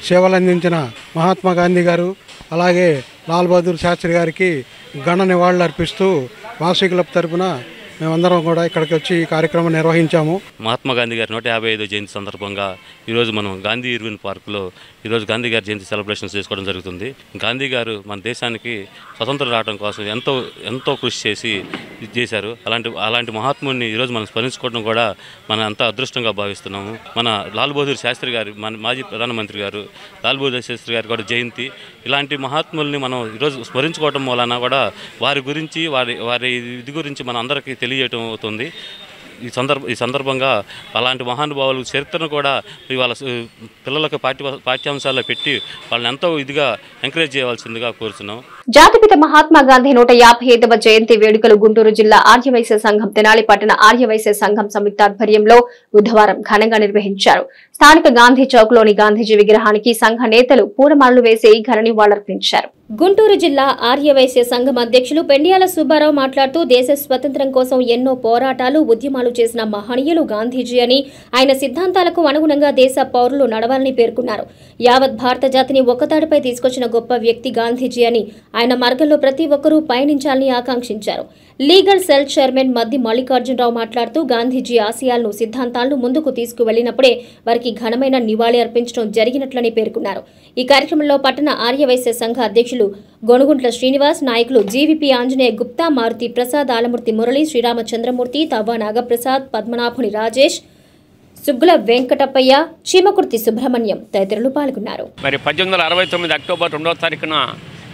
సేవలు అందించిన మహాత్మా గాంధీ గారు అలాగే లాల్ బహదూర్ శాస్త్రి గారికి ఘన నివాళులు అర్పిస్తూ వాసవి క్లబ్ తరఫున మేమందరం కూడా ఇక్కడికి వచ్చి ఈ కార్యక్రమం నిర్వహించాము. మహాత్మా గాంధీ గారి 155వ జయంతి సందర్భంగా ఈరోజు మనం గాంధీ ఇర్విన్ పార్కులో ఈరోజు గాంధీ గారి జయంతి సెలబ్రేషన్స్ చేసుకోవడం జరుగుతుంది. గాంధీ గారు మన దేశానికి స్వతంత్రం రావడం కోసం ఎంతో కృషి చేశారు. అలాంటి మహాత్ముడిని ఈరోజు మనం స్మరించుకోవడం కూడా మనం అంత అదృష్టంగా భావిస్తున్నాము. మన లాల్ బహదూర్ శాస్త్రి గారు, మన మాజీ ప్రధానమంత్రి గారు లాల్ బహదూర్ శాస్త్రి గారు కూడా జయంతి. ఇలాంటి మహాత్ముల్ని మనం ఈరోజు స్మరించుకోవడం వలన కూడా వారి గురించి వారి ఇది గురించి మన అందరికీ తెలియజేయటం అవుతుంది. ఈ సందర్భంగా అలాంటి మహానుభావులు చరిత్రను కూడా వాళ్ళ పిల్లలకు పాఠ్యాంశాల్లో పెట్టి వాళ్ళని ఎంతో ఇదిగా ఎంకరేజ్ చేయవలసిందిగా కోరుతున్నాం. జాతిపిత మహాత్మా గాంధీ 155వ జయంతి వేడుకలు గుంటూరు జిల్లా ఆర్యవైశ్య సంఘం తెనాలి పట్టణ ఆర్యవైశ్య సంఘం సంయుక్త ఆధ్వర్యంలో బుధవారం ఘనంగా నిర్వహించారు. స్థానిక గాంధీ చౌక్ లోని గాంధీజీ విగ్రహానికి సంఘ నేతలు పూలమాలలు వేసి ఘన నివాళులర్పించారు. గుంటూరు జిల్లా ఆర్యవైశ్య సంఘం అధ్యక్షులు పెండియాల సుబ్బారావు మాట్లాడుతూ దేశ స్వతంత్రం కోసం ఎన్నో పోరాటాలు ఉద్యమాలు చేసిన మహనీయులు గాంధీజీ అని, ఆయన సిద్ధాంతాలకు అనుగుణంగా దేశ పౌరులు నడవాలని పేర్కొన్నారు. యావత్ భారత జాతిని ఒక్కతాడిపై తీసుకొచ్చిన గొప్ప వ్యక్తి గాంధీజీ అని, ఆయన మార్గంలో ప్రతి ఒక్కరూ పయనించాలని ఆకాంక్షించారు. లీగల్ సెల్ చైర్మన్ మద్ది మల్లికార్జునరావు మాట్లాడుతూ గాంధీజీ ఆశయాలను సిద్ధాంతాలను ముందుకు తీసుకువెళ్లినప్పుడే వారికి ఘనమైన నివాళి అర్పించడం జరిగినట్లని పేర్కొన్నారు. ఈ కార్యక్రమంలో పట్టణ ఆర్యవైశ్య సంఘ అధ్యక్షులు గొనుగుంట్ల శ్రీనివాస్, నాయకులు జీవీపీ ఆంజనేయ గుప్తా, మారుతి ప్రసాద్, ఆలమూర్తి మురళి, శ్రీరామచంద్రమూర్తి, తవ్వ నాగప్రసాద్, పద్మనాభుని రాజేష్, సుగ్గుల వెంకటప్పయ్య, చీమకుర్తి సుబ్రహ్మణ్యం తదితరులు పాల్గొన్నారు. మరి 1869 అక్టోబర్ 2వ తారీఖున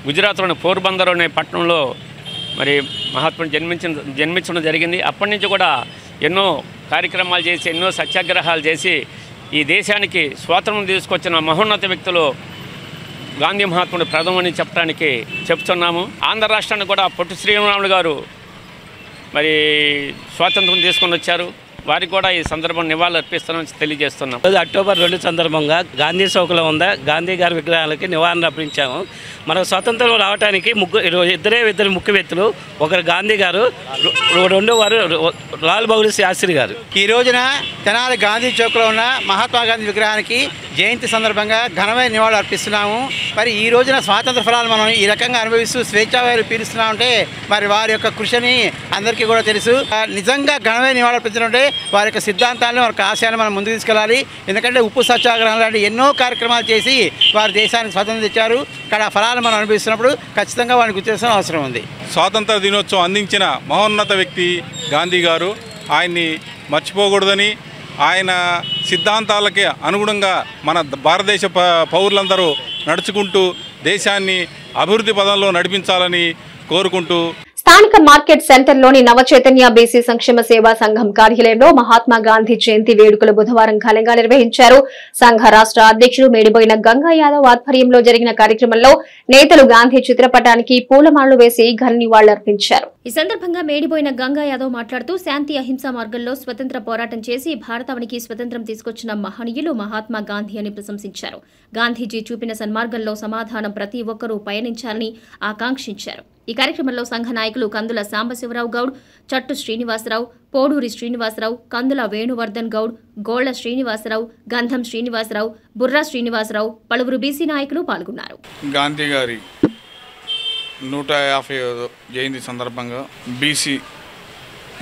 గుజరాత్లోని పోర్బందర్ అనే పట్టణంలో మరి మహాత్ముడు జన్మించడం జరిగింది. అప్పటి నుంచి కూడా ఎన్నో కార్యక్రమాలు చేసి, ఎన్నో సత్యాగ్రహాలు చేసి ఈ దేశానికి స్వాతంత్రం తీసుకొచ్చిన మహోన్నత వ్యక్తులు గాంధీ మహాత్ముడు ప్రథమని చెప్పడానికి చెప్తున్నాము. ఆంధ్ర రాష్ట్రానికి కూడా పొట్టి శ్రీరాములు గారు మరి స్వాతంత్రం తీసుకొని వచ్చారు. వారికి కూడా ఈ సందర్భం నివాళులు అర్పిస్తామని తెలియజేస్తున్నాం. అక్టోబర్ 2 సందర్భంగా గాంధీ చౌక్లో ఉన్న గాంధీ గారి విగ్రహాలకి నివాళులు అర్పించాము. మనకు స్వతంత్రం రావడానికి ఇద్దరు ముఖ్య వ్యక్తులు, ఒకరు గాంధీ గారు, రెండో వారు లాల్ బహదూర్ శాస్త్రి గారు. ఈ రోజున తెనాలి గాంధీ చౌక్లో ఉన్న మహాత్మా గాంధీ విగ్రహానికి జయంతి సందర్భంగా ఘనమైన నివాళులు అర్పిస్తున్నాము. మరి ఈ రోజున స్వాతంత్ర ఫలాలు మనం ఈ రకంగా అనుభవిస్తూ స్వేచ్ఛావాయులు పీలుస్తున్నామంటే మరి వారి యొక్క కృషిని అందరికీ కూడా తెలుసు. నిజంగా ఘనమైన నివాళులు అర్పించడం వారి యొక్క సిద్ధాంతాలను, వారి ఆశయాలను మనం ముందుకు తీసుకెళ్ళాలి. ఎందుకంటే ఉప్పు సత్యాగ్రహం లాంటి ఎన్నో కార్యక్రమాలు చేసి వారి దేశానికి స్వాతంత్రం తెచ్చారు. ఇక్కడ ఆ ఫలాలు మనం అనుభవిస్తున్నప్పుడు ఖచ్చితంగా వారిని గుర్తించాల్సిన అవసరం ఉంది. స్వాతంత్ర దినోత్సవం అందించిన మహోన్నత వ్యక్తి గాంధీ గారు. ఆయన్ని మర్చిపోకూడదని, ఆయన సిద్ధాంతాలకి అనుగుణంగా మన భారతదేశ పౌరులందరూ నడుచుకుంటూ దేశాన్ని అభివృద్ధి పదంలో నడిపించాలని కోరుకుంటూ స్థానిక మార్కెట్ సెంటర్లోని నవచైతన్య బీసీ సంక్షేమ సేవా సంఘం కార్యాలయంలో మహాత్మా గాంధీ జయంతి వేడుకలు బుధవారం ఘనంగా నిర్వహించారు. సంఘ రాష్ట్ర అధ్యక్షుడు మేడిపోయిన గంగా యాదవ్ ఆధ్వర్యంలో జరిగిన కార్యక్రమంలో నేతలు గాంధీ చిత్రపటానికి పూలమాలలు వేసి ఘన నివాళులర్పించారు. ఈ సందర్భంగా మేడిపోయిన గంగా యాదవ్ మాట్లాడుతూ శాంతి అహింసా మార్గంలో స్వతంత్ర పోరాటం చేసి భారతావనికి స్వతంత్రం తీసుకొచ్చిన మహనీయులు మహాత్మా గాంధీ అని ప్రశంసించారు. గాంధీజీ చూపిన సన్మార్గంలో సమాధానం ప్రతి ఒక్కరూ పయనించాలని ఆకాంక్షించారు. ఈ కార్యక్రమంలో సంఘ నాయకులు కందుల సాంబశివరావు గౌడ్, చట్టు శ్రీనివాసరావు, పోడూరి శ్రీనివాసరావు, కందుల వేణువర్ధన్ గౌడ్, గోళ్ల శ్రీనివాసరావు, గంధం శ్రీనివాసరావు, బుర్రా శ్రీనివాసరావు, పలువురు బీసీ నాయకులు పాల్గొన్నారు. గాంధీ గారి 150వ జయంతి సందర్భంగా బీసీ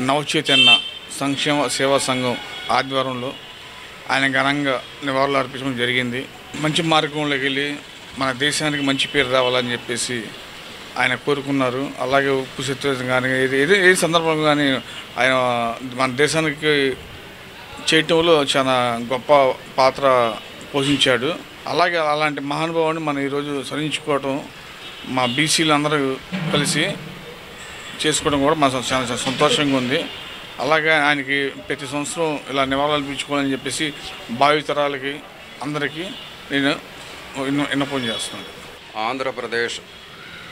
నవచైతన్య సంక్షేమ సేవా సంఘం ఆధ్వర్యంలో ఆయన ఘనంగా నివాళులు అర్పించడం జరిగింది. మంచి మార్గంలోకి వెళ్ళి మన దేశానికి మంచి పేరు రావాలని చెప్పేసి ఆయన కోరుకున్నారు. అలాగే ఉప్పు సత్యాగ్రహం కానీ ఏ సందర్భంగా కానీ ఆయన మన దేశానికి చేయటంలో చాలా గొప్ప పాత్ర పోషించాడు. అలాగే అలాంటి మహానుభావాన్ని మనం ఈరోజు స్మరించుకోవటం, మా బీసీలు అందరూ కలిసి చేసుకోవడం కూడా మాకు చాలా సంతోషంగా ఉంది. అలాగే ఆయనకి ప్రతి సంవత్సరం ఇలా నివాళులు అర్పించుకోవాలని చెప్పేసి భావితరాలకి అందరికీ నేను విన్నపం చేస్తున్నాను. ఆంధ్రప్రదేశ్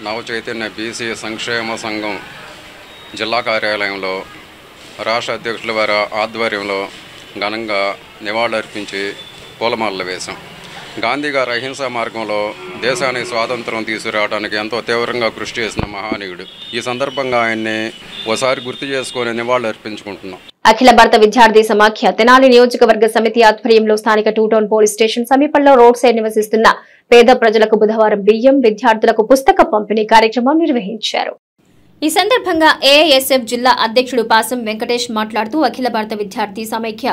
నవచైతన్య బీసీ సంక్షేమ సంఘం జిల్లా కార్యాలయంలో రాష్ట్ర అధ్యక్షుల వారి ఆధ్వర్యంలో ఘనంగా నివాళులర్పించి పూలమాలలు వేశాం. గాంధీ గారు అహింసా మార్గంలో దేశానికి స్వాతంత్రం తీసుకురావడానికి ఎంతో తీవ్రంగా కృషి చేసిన మహానీయుడు. ఈ సందర్భంగా ఆయన్ని ఒకసారి గుర్తు చేసుకొని నివాళులు అర్పించుకుంటున్నాం. అఖిల భారత విద్యార్థి సమాఖ్య తెనాలి నియోజకవర్గ సమితి ఆధ్వర్యంలో స్థానిక 2 టౌన్ పోలీస్ స్టేషన్ సమీపంలో రోడ్ సైడ్ నివసిస్తున్న పేద ప్రజలకు బుధవారం బియ్యం, విద్యార్థులకు పుస్తక పంపిణీ కార్యక్రమం నిర్వహించారు. ఈ సందర్భంగా ఏఐఎస్ఎఫ్ జిల్లా అధ్యక్షుడు పాసం వెంకటేష్ మాట్లాడుతూ అఖిల భారత విద్యార్థి సమైక్య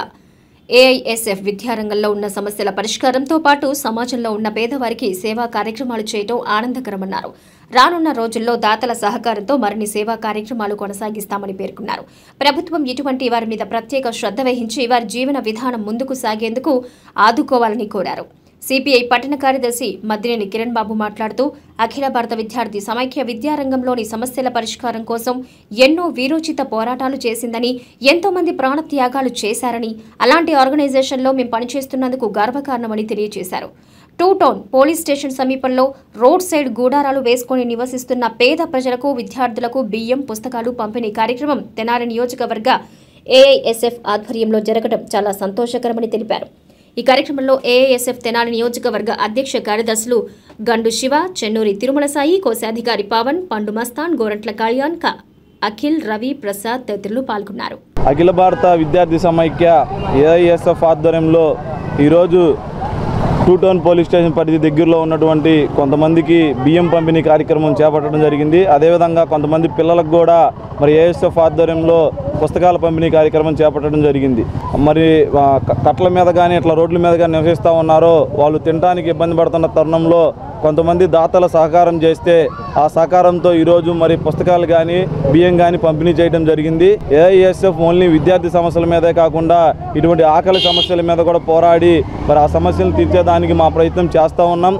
ఏఐఎస్ఎఫ్ విద్యారంగంలో ఉన్న సమస్యల పరిష్కారంతో పాటు సమాజంలో ఉన్న పేదవారికి సేవా కార్యక్రమాలు చేయడం ఆనందకరమన్నారు. రానున్న రోజుల్లో దాతల సహకారంతో మరిన్ని సేవా కార్యక్రమాలు కొనసాగిస్తామని పేర్కొన్నారు. ప్రభుత్వం ఇటువంటి వారి మీద ప్రత్యేక శ్రద్ధ వహించి వారి జీవన విధానం ముందుకు సాగేందుకు ఆదుకోవాలని కోరారు. సిపిఐ పట్టణ కార్యదర్శి మద్దినేని కిరణ్ బాబు మాట్లాడుతూ అఖిల భారత విద్యార్థి సమైక్య విద్యారంగంలోని సమస్యల పరిష్కారం కోసం ఎన్నో వీరోచిత పోరాటాలు చేసిందని, ఎంతో మంది ప్రాణత్యాగాలు చేశారని, అలాంటి ఆర్గనైజేషన్లో మేము పనిచేస్తున్నందుకు గర్వకారణమని తెలియజేశారు. 2 టౌన్ పోలీస్ స్టేషన్ సమీపంలో రోడ్ సైడ్ గూడారాలు వేసుకుని నివసిస్తున్న పేద ప్రజలకు, విద్యార్థులకు బియ్యం, పుస్తకాలు పంపిణీ కార్యక్రమం తెనాలి నియోజకవర్గ ఏఐఎస్ఎఫ్ ఆధ్వర్యంలో జరగడం చాలా సంతోషకరమని తెలిపారు. ఈ కార్యక్రమంలో ఏఐఎస్ఎఫ్ తెనాలి నియోజకవర్గ అధ్యక్ష కార్యదర్శులు గండు శివ, చెన్నూరి తిరుమల సాయి, కోశాధికారి పవన్, పండు మస్తాన్, గోరంట్ల కళ్యాణ్, అఖిల్, రవి, ప్రసాద్ తదితరులు పాల్గొన్నారు. అఖిల భారత విద్యార్థి సమైక్య ఏఐఎస్ఎఫ్ ఆధ్వర్యంలో ఈరోజు 2 టౌన్ పోలీస్ స్టేషన్ పరిధి దగ్గరలో ఉన్నటువంటి కొంతమందికి బియ్యం పంపిణీ కార్యక్రమం చేపట్టడం జరిగింది. అదేవిధంగా కొంతమంది పిల్లలకు కూడా మరి ఏఎస్ఎఫ్ ఆధ్వర్యంలో పుస్తకాల పంపిణీ కార్యక్రమం చేపట్టడం జరిగింది. మరి కట్ల మీద కానీ ఇట్లా రోడ్ల మీద కానీ నివసిస్తూ ఉన్నారో వాళ్ళు తినడానికి ఇబ్బంది పడుతున్న తరుణంలో కొంతమంది దాతల సహకారం చేస్తే ఆ సహకారంతో ఈరోజు మరి పుస్తకాలు కానీ బియ్యం కానీ పంపిణీ చేయడం జరిగింది. ఏఐఎస్ఎఫ్ ఓన్లీ విద్యార్థి సమస్యల మీదే కాకుండా ఇటువంటి ఆకలి సమస్యల మీద కూడా పోరాడి మరి ఆ సమస్యలను తీర్చేదానికి మా ప్రయత్నం చేస్తూ ఉన్నాం.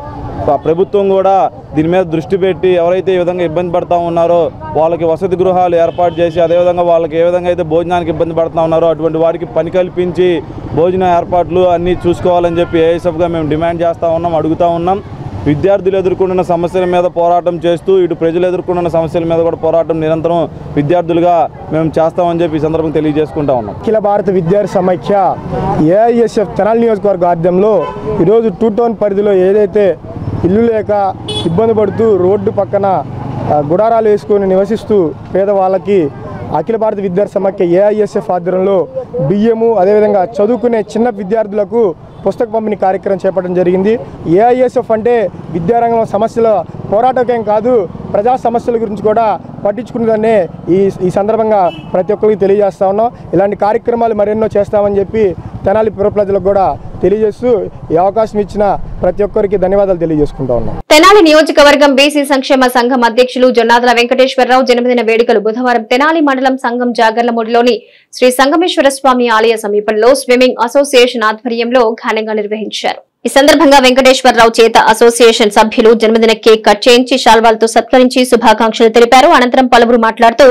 ప్రభుత్వం కూడా దీని మీద దృష్టి పెట్టి ఎవరైతే ఈ విధంగా ఇబ్బంది పడుతూ ఉన్నారో వాళ్ళకి వసతి గృహాలు ఏర్పాటు చేసి, అదేవిధంగా వాళ్ళకి ఏ విధంగా అయితే భోజనానికి ఇబ్బంది పడుతూ ఉన్నారో అటువంటి వారికి పని కల్పించి భోజన ఏర్పాట్లు అన్నీ చూసుకోవాలని చెప్పి ఏఎస్ఎఫ్గా మేము డిమాండ్ చేస్తూ ఉన్నాం, అడుగుతూ ఉన్నాం. విద్యార్థులు ఎదుర్కొంటున్న సమస్యల మీద పోరాటం చేస్తూ ఇటు ప్రజలు ఎదుర్కొంటున్న సమస్యల మీద కూడా పోరాటం నిరంతరం విద్యార్థులుగా మేము చేస్తామని చెప్పి ఈ సందర్భంగా తెలియజేసుకుంటా ఉన్నాం. అఖిల భారత విద్యార్థి సమైక్య ఏఐఎస్ఎఫ్ తెనాలి నియోజకవర్గ ఆధ్వర్యంలో ఈరోజు 2 టౌన్ పరిధిలో ఏదైతే ఇల్లు లేక ఇబ్బంది పడుతూ రోడ్డు పక్కన గుడారాలు వేసుకొని నివసిస్తూ పేదవాళ్ళకి అఖిల భారత విద్యార్థి సమైక్య ఏఐఎస్ఎఫ్ ఆధ్వర్యంలో బియ్యము, అదేవిధంగా చదువుకునే చిన్న విద్యార్థులకు పుస్తక పంపిణీ కార్యక్రమం చేపట్టడం జరిగింది. ఏఐఎస్ఎఫ్ అంటే విద్యారంగంలో సమస్యల పోరాటకేం కాదు, ప్రజా సమస్యల గురించి కూడా పట్టించుకున్నదాన్ని ఈ సందర్భంగా ప్రతి ఒక్కరికి తెలియజేస్తా ఉన్నాం. ఇలాంటి కార్యక్రమాలు మరెన్నో చేస్తామని చెప్పి తెనాలి పుర ప్రజలకు కూడా తెలియజేస్తూ ఈ అవకాశం ఇచ్చిన ప్రతి ఒక్కరికి ధన్యవాదాలు తెలియజేసుకుంటా ఉన్నాం. తెనాలి నియోజకవర్గం బీసీ సంక్షేమ సంఘం అధ్యక్షులు జొన్నాదల వెంకటేశ్వరరావు జన్మదిన వేడుకలు బుధవారం తెనాలి మండలం సంఘం జాగర్లమూడిలోని శ్రీ సంగమేశ్వర స్వామి ఆలయ సమీపంలో స్విమ్మింగ్ అసోసియేషన్ ఆధ్వర్యంలో ఘనంగా నిర్వహించారు. ఈ సందర్భంగా వెంకటేశ్వరరావు చేత అసోసియేషన్ సభ్యులు జన్మదిన కేక్ కట్ చేయించి శాల్వాలతో సత్కరించి శుభాకాంక్షలు తెలిపారు. అనంతరం పలువురు మాట్లాడుతూ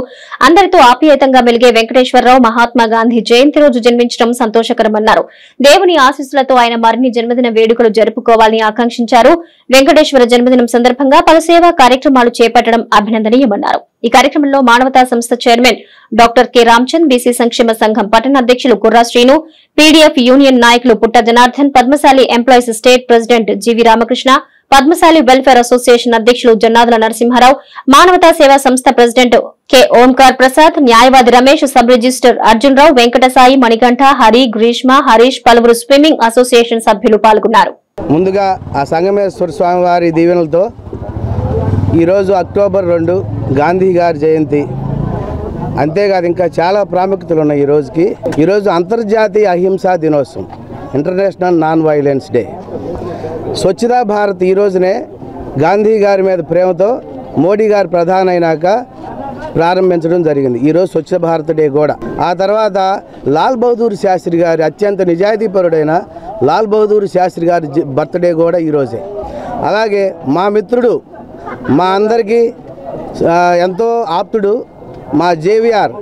అందరితో ఆప్యాయతంగా మెలిగే వెంకటేశ్వరరావు మహాత్మా గాంధీ జయంతి రోజు జన్మించడం సంతోషకరమన్నారు. దేవుని ఆశీస్సులతో ఆయన మరిన్ని జన్మదిన వేడుకలు జరుపుకోవాలని ఆకాంక్షించారు. వెంకటేశ్వర జన్మదినం సందర్భంగా పలు సేవా కార్యక్రమాలు చేపట్టడం అభినందనీయమన్నారు. ఈ కార్యక్రమంలో మానవతా సంస్థ chairman doctor K Ramchand, BC సంక్షేమ సంఘం పట్టణ అధ్యక్షులు కుర్రా శ్రీను, పీడీఎఫ్ యూనియన్ నాయకులు Putta Janardhan, Padmasali employees state president GV Ramakrishna, Padmasali welfare association అధ్యక్షులు జొన్నాదుల నరసింహారావు, మానవతా సేవా సంస్థ ప్రెసిడెంట్ కె ఓంకార్ ప్రసాద్, న్యాయవాది రమేష్, సబ్ రిజిస్టర్ అర్జున్ రావు, వెంకటసాయి, మణికంఠ, హరి, గ్రీష్మ, హరీష్, పలువురు స్విమ్మింగ్ అసోసియేషన్ సభ్యులు పాల్గొన్నారు. ముందుగా ఆ సంగమేశ్వర స్వామి వారి దీవెనలతో ఈరోజు అక్టోబర్ 2 గాంధీ గారి జయంతి. అంతేకాదు ఇంకా చాలా ప్రాముఖ్యతలు ఉన్నాయి ఈ రోజుకి. ఈరోజు అంతర్జాతీయ అహింసా దినోత్సవం, ఇంటర్నేషనల్ నాన్ వైలెన్స్ డే. స్వచ్ఛతా భారత్ ఈ రోజునే గాంధీ గారి మీద ప్రేమతో మోడీ గారు ప్రధాని అయినాక ప్రారంభించడం జరిగింది. ఈరోజు స్వచ్ఛ భారత్ డే కూడా. ఆ తర్వాత లాల్ బహదూర్ శాస్త్రి గారి అత్యంత నిజాయితీపరుడైన లాల్ బహదూర్ శాస్త్రి గారి బర్త్డే కూడా ఈరోజే. అలాగే మా మిత్రుడు, మా అందరికీ ఎంతో ఆప్తుడు మా జేవిఆర్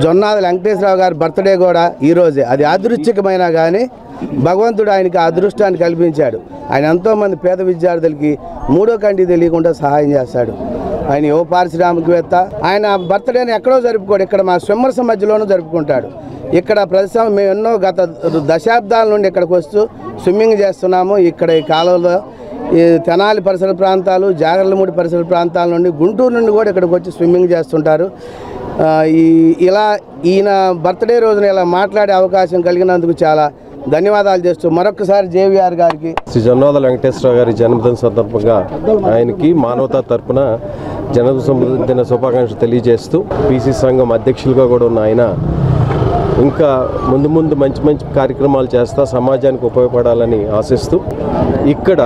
జొన్నాదల వెంకటేశ్వరరావు గారి బర్త్డే కూడా ఈరోజే. అది యాదృచ్ఛికమైనా కానీ భగవంతుడు ఆయనకి అదృష్టాన్ని కల్పించాడు. ఆయన ఎంతోమంది పేద విద్యార్థులకి 3వ కంటి తెలియకుండా సహాయం చేస్తాడు. ఆయన యువ పారిశ్రామికవేత్త. ఆయన బర్త్డేని ఎక్కడో జరుపుకోడు, ఇక్కడ మా స్విమ్మర్స్ మధ్యలోనూ జరుపుకుంటాడు. ఇక్కడ ప్రతి మేము ఎన్నో గత దశాబ్దాల నుండి ఇక్కడికి వస్తూ స్విమ్మింగ్ చేస్తున్నాము. ఇక్కడ ఈ కాలంలో ఈ తెనాలి పరిసర ప్రాంతాలు, జాగర్లమూడి పరిసర ప్రాంతాల నుండి, గుంటూరు నుండి కూడా ఇక్కడికి వచ్చి స్విమ్మింగ్ చేస్తుంటారు. ఇలా ఈయన బర్త్డే రోజున ఇలా మాట్లాడే అవకాశం కలిగినందుకు చాలా ధన్యవాదాలు చేస్తూ మరొకసారి జేవిఆర్ గారికి, శ్రీ జొన్నాదల వెంకటేశ్వరరావు గారి జన్మదిన సందర్భంగా ఆయనకి మానవతా తరపున జన్మదిన శుభాకాంక్షలు తెలియజేస్తూ బీసీ సంఘం అధ్యక్షులుగా కూడా ఉన్న ఆయన ఇంకా ముందు ముందు మంచి మంచి కార్యక్రమాలు చేస్తా సమాజానికి ఉపయోగపడాలని ఆశిస్తూ ఇక్కడ